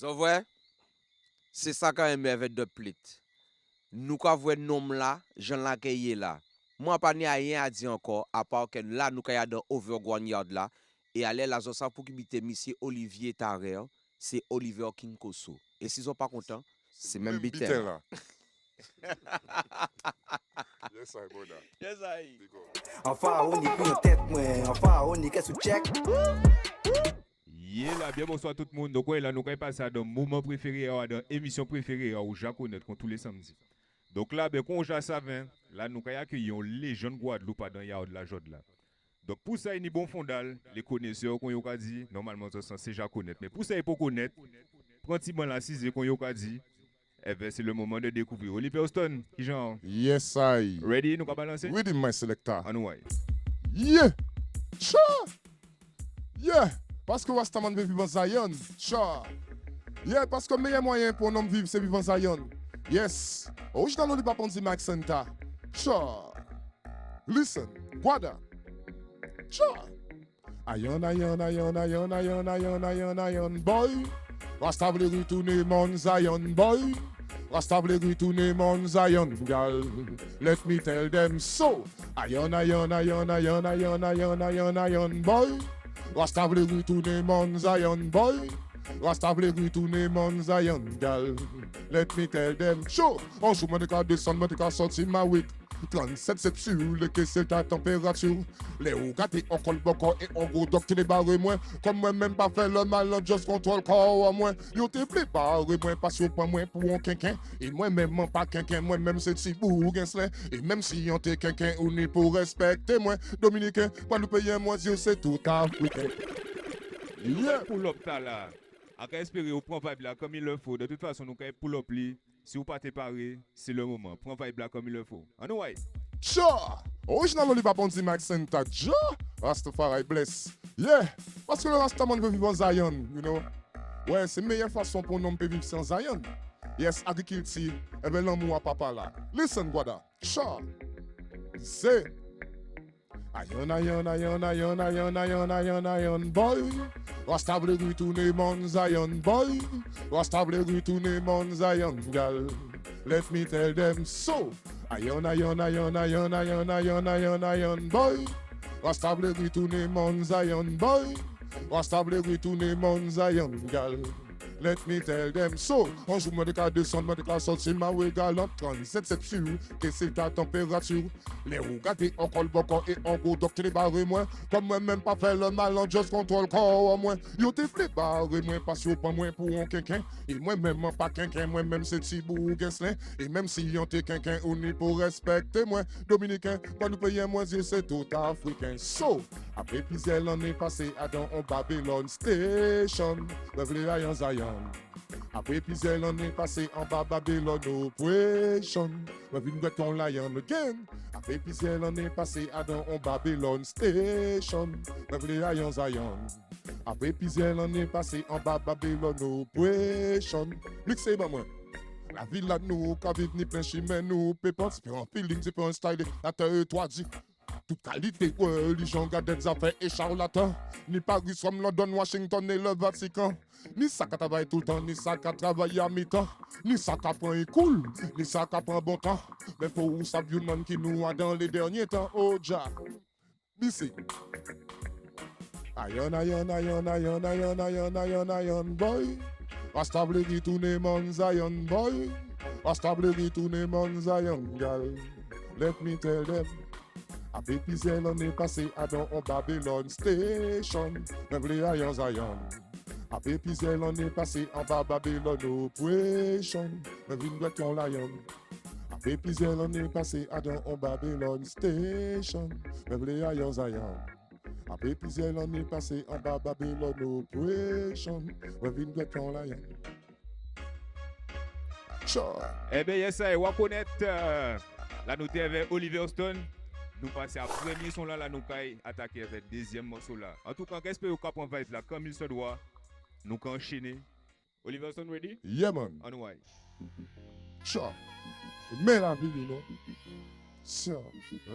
Vous voyez, c'est ça quand même avec de plate. Nous quand voyons nom là, j'en l'accueille là. Moi pas ni rien à dire encore à part que là nous quand y a dans Overground Yard là et aller la zone ça pour qui bite monsieur Olivier Tarer, c'est Oliver Kinkoso. Et s'ils sont pas contents, c'est même bitin là. Yes, I brother. Yes, I. Enfin, on y couille en tête, moi. Enfin, on y qu'est-ce que check. Yeah, là, bien bonsoir tout le monde. Donc, ouais, là, nous allons passer à un moment préféré, à une émission préférée au Jaconet tous les samedis. Donc là, ben, quand on joue ça, là, nous allons accueillir les jeunes Guadeloupe dans Yard la Jode là. Donc, pour ça, il y a bon fondal, les connaisseurs qu'on a dit, normalement, c'est Jaconet. Mais pour ça, il faut connaître, pratiquement la 6 qu'on a dit, eh ben, c'est le moment de découvrir. Oliver Stone, qui genre? Yes, I. Ready? Nous allons balancer? Ready, my selector. Ah, ouais. Yeah. Sure. Yeah. Parce que Rastaman veut vivre en Zion. Sure. Yeah, parce que le meilleur moyen pour un homme vivre, c'est vivre en Zion. Yes. Original Oli Paponzi Max Center. Sure. Listen. Guada. Sure. Ayon, boy. Rasta vle retourner mon Zion, boy. Rasta vle retourner mon Zion, gal. Let me tell them so. Ayon, boy. Rasta vle retourner mon Zion, boy. Rasta vle retourner mon Zion, gal. Let me tell them so. On joue mon cas descendre, mon cas sortir ma week. 37 c'est sûr, le que c'est ta température. Les ou gâtés, on colle beaucoup et on go docteur les barres moins. Comme moi même pas fait le mal, just contrôle corps moins. Yo te plaît barre moins, parce que pas moins pour un quelqu'un. Et moi même pas quelqu'un, moi même c'est si bourguin. Et même si on te quelqu'un, on est pour respecter moi. Dominicain, pas nous payer moi, Dieu c'est tout africain. Yeah. Pull up là. À espérer au prend vibe là comme il le faut. De toute façon, nous quand pull up li. Si vous pas préparé, c'est le moment. Prends vibe là comme il le faut. On ouais. Sure. Original Oli Paponzi Max Center. Ja. Rastafari bless. Yeah. Parce que le Rastaman veut vivre en Zion, you know. Ouais, c'est la meilleure façon pour nous de vivre sans Zion. Yes, agriculture. Eh bien, l'amour à papa là. Listen, Guada. Sure. C'est. Ayon, boy. Rasta vle retourner mon Zion, boy. Rasta vle retourner mon Zion, gal. Let me tell them so. Ayon, boy. Rasta vle retourner mon Zion, boy. Rasta vle retourner mon Zion, gal. Let me tell them so. On joue de cas de son, de cas sorti ma way galant. 37 c'est sûr que c'est ta température. Les roues gâtés, on colle beaucoup et on go docteur les barres moins. Comme moi même pas fait le mal, on just contrôle corps moins. Yo te plaît barres moins, parce que pas moins pour un quelqu'un. Et moi même pas quelqu'un, moi même c'est si bourguin. Et même si on te quelqu'un, on est pour respecter moi. Dominicain, quand nous payons moins, c'est tout africain. So, après Pizel, on est passé à dans on Babylon Station. Revenez à Zion. Après Pizel, on est passé en bas Babylon Operation. Revenez à ton lion again. Après Pizel, on est passé à dans on Babylon Station. Revenez à Zion. Après plusieurs années passées en bas Babylone Operation. Mixez ba moi. La ville là nous, quand vivre ni plein chemin nous, pépons, c'est un feeling, c'est un style, la terre toi dit. Toute qualité, religion, garde des affaires et charlatan. Ni Paris, comme London, Washington et le Vatican. Ni ça qui travaille tout le temps, ni ça qui travaille à mi-temps. Ni ça qui prend un cool, ni ça qui prend bon temps. Mais faut où ça vieux monde qui nous a dans les derniers temps. Oh, Jack. Bissy. Ayon, ayon, ayon, ayon, ayon, ayon, ayon, ayon, boy. Rastable qui tourne mon Zion, boy. Rastable qui tourne mon Zion, girl. Let me tell them. Après plusieurs années passées à dans en Babylon Station, même les aïons Zion. Après plusieurs années passées en bas Babylon Operation, même une boîte en lion. Après plusieurs années passées à dans en Babylon Station, même les aïons Zion. Après plusieurs années passées en bas Babylon Operation, même une boîte en lion. Sure. Eh bien, yes, on va connaître la note avec Oliver Stone. Nous passons à premier son là, nous allons attaquer avec deuxième morceau là. En tout cas, qu'est-ce que vous pouvez faire là, comme il se doit, nous allons enchaîner. Oliver Stone ready? Yeah, man. On way. Sure. Mais la vie, you know. Sure.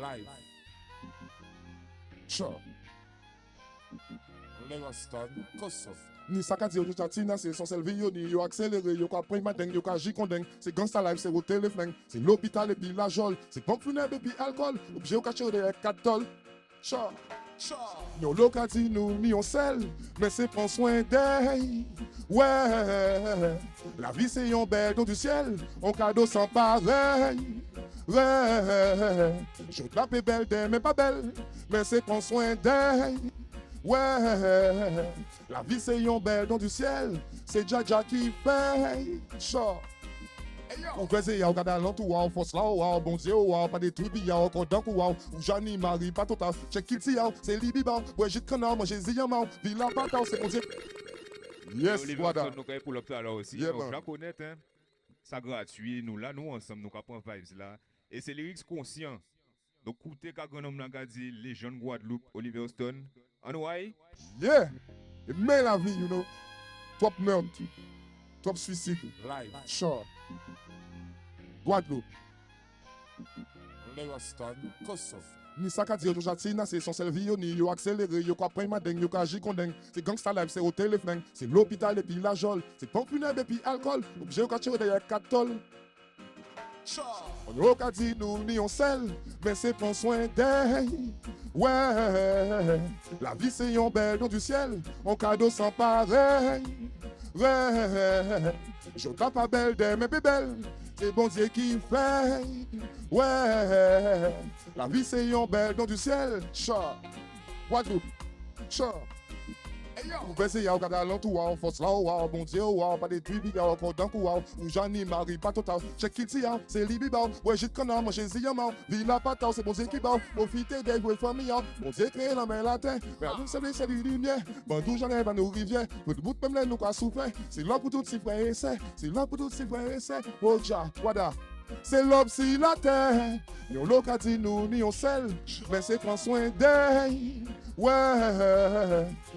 Live. Sure. Never stand. Cause ni sakati yo chatina c'est son selvi yo ni yo accéléré yo ka prend matin yo ka jikondeng c'est gangsta life c'est au téléphone c'est l'hôpital et puis la jol c'est pompe funèbre et puis alcool obligé yo cacher de 4 tol cha yo locati nous ni on sel mais c'est prend soin d'elle ouais la vie c'est un bel don du ciel on cadeau sans pareil ouais je tape belle d'elle mais pas belle mais c'est prend soin d'elle. Ouais, la vie c'est un bel don du ciel, c'est Jaja qui paye. Sure. On peut essayer, on regarde à l'entour, on force là, on bon Dieu, on pas des trucs, on condamne, ou Johnny Marie, pas total, check it, c'est Libiban, ouais, j'ai canard, moi j'ai Ziyama, Villa Patao, c'est mon Dieu. Yes, voilà. Nous allons pour l'hôpital aussi. Je connais, hein, ça gratuit, nous là, nous ensemble, nous avons vibes là, et c'est lyrics conscients. Donc, écoutez, quand on a dit les jeunes Guadeloupe, Oliver Stone. On way? Yeah! Mais la vie, you know. Top meurtre. Top suicide. Live. Sure. Guadeloupe. Never stand. Cause ni sakati yo chatina c'est son selvi yo ni yo accéléré yo ka prend madeng yo ka jikondeng c'est gangsta life c'est au téléphone c'est l'hôpital et puis la jol c'est pompe funèbre et puis alcool obligé yo ka tirer derrière 4 tol. On n'a qu'à dire nous ni on sel, mais c'est prendre soin d'elle. Ouais, la vie c'est un bel don du ciel, on cadeau sans pareil. Ouais, je tape pas belle d'elle, mais belle, c'est bon Dieu qui fait. Ouais, la vie c'est un bel don du ciel. Cha, Guadeloupe, cha. On peut essayer, on regarde à l'entour, on force là, on bon Dieu, on pas des trucs, on condamne, ou Johnny Marie, pas total, check it, c'est Libiban, ouais, j'ai canard, moi j'ai Ziyama, Villa Patao, c'est bon Dieu qui bat, profiter des vrais familles, bon Dieu créé la main latin, mais nous c'est du lumière, bon d'où j'en ai à nos rivières, pour le bout de même nous quoi souffrir, c'est là pour tous ces frères et sœurs, c'est là pour tous ces frères et sœurs, oh ja, wada. C'est l'homme si la terre, yon locati nous ni on sel, mais c'est prend soin d'elle. Ouais,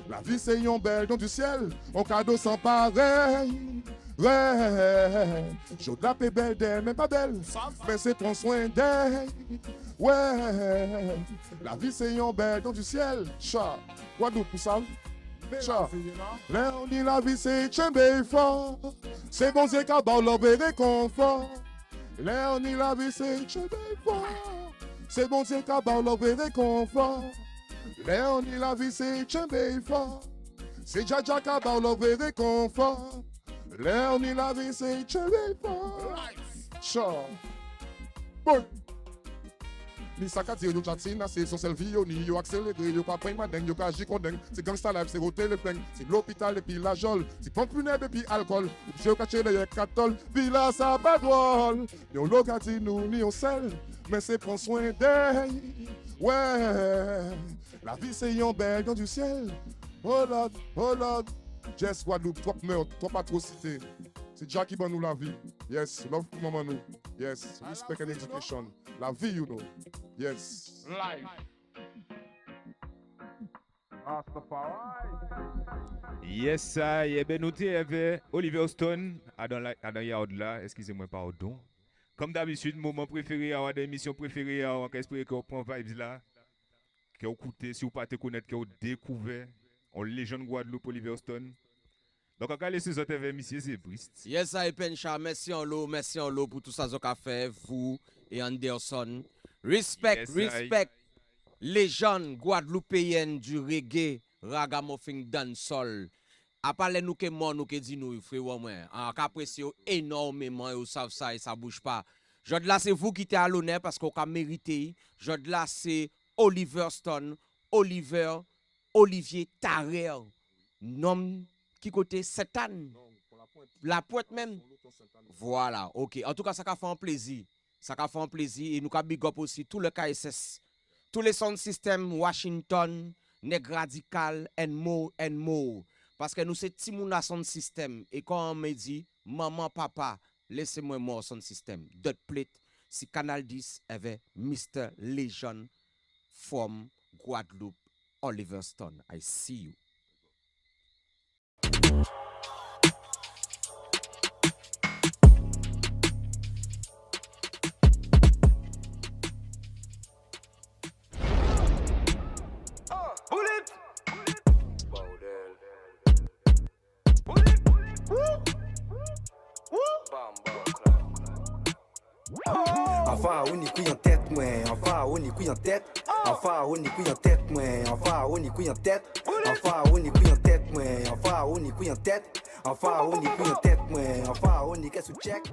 la vie c'est un bel don du ciel, on cadeau sans pareil. Ouais, je tape belle d'elle, mais pas belle, mais c'est prend soin d'elle. Ouais, la vie c'est un bel don du ciel, chat, quoi d'autre pour ça? Chat, là on dit la vie c'est chambé fort, c'est bon c'est qu'à bas l'homme et réconfort. Là on dit la vie c'est chambé fort, c'est bon c'est qu'à bas l'homme et réconfort. Là on dit la vie c'est chambé fort, c'est Jaja qu'à bas l'homme et réconfort. Là on dit la vie c'est chambé fort. Chat, bon. Ni sakati yo chatina c'est son selvi yo ni yo accéléré yo ka prend madeng yo ka jikondeng c'est gangsta life c'est au téléphone c'est l'hôpital et puis la jol c'est pompe funèbre et puis alcool je caché derrière 4 tol villa ça pas drôle yo locati nous ni on sel mais c'est prend soin d'elle ouais la vie c'est un bel don du ciel oh Lord Jess Guadeloupe trop meurtre trop atrocité c'est Jackie ban nous la vie yes love pour maman nous yes respect and education la vie you know yes life Yes, ça, et ben nous t'avons Oliver Stone à dans Yard là, excusez-moi, pardon. Comme d'habitude, moment préféré, à des émissions préférées, on espère qu'on prend vibes là, qu'on écoute, si vous pas te connaître, qu'on découvert, on légende Guadeloupe Oliver Stone. Donc, on va laisser ces autres émissions, c'est Brist. Yes, ça, Pencha, merci en l'eau pour tout ça qu'a fait, vous et Anderson. Respect, respect. Légende guadeloupéenne du reggae, ragamuffin dancehall. A parler nous que moi nous que dit nous frère moi. En apprécié énormément et vous savez ça et ça bouge pas. Jod là c'est vous qui êtes à l'honneur parce qu'on a mérité. Jod là c'est Oliver Stone, Olivier Tarrer. Nom qui côté Satan. La pointe même. Voilà, OK. En tout cas ça a fait un plaisir. Ça a fait un plaisir et nous a big up aussi tout le KSS. Tous les sound systems Washington, Neg Radical and more. Parce que nous c'est Timouna sound system et quand on me dit maman papa laissez-moi moi sound system. Dot plate si Canal 10 avait Mr. Legend from Guadeloupe Oliver Stone. I see you. Enfin, on y couille en tête, moi. Enfin, on y couille en tête. Enfin, on y couille en tête, moi. Enfin, on y couille en tête. Enfin, on y couille en tête, moi. Enfin, on y couille en tête. Enfin, on y couille en tête, moi. Enfin, on y qu'est-ce que check.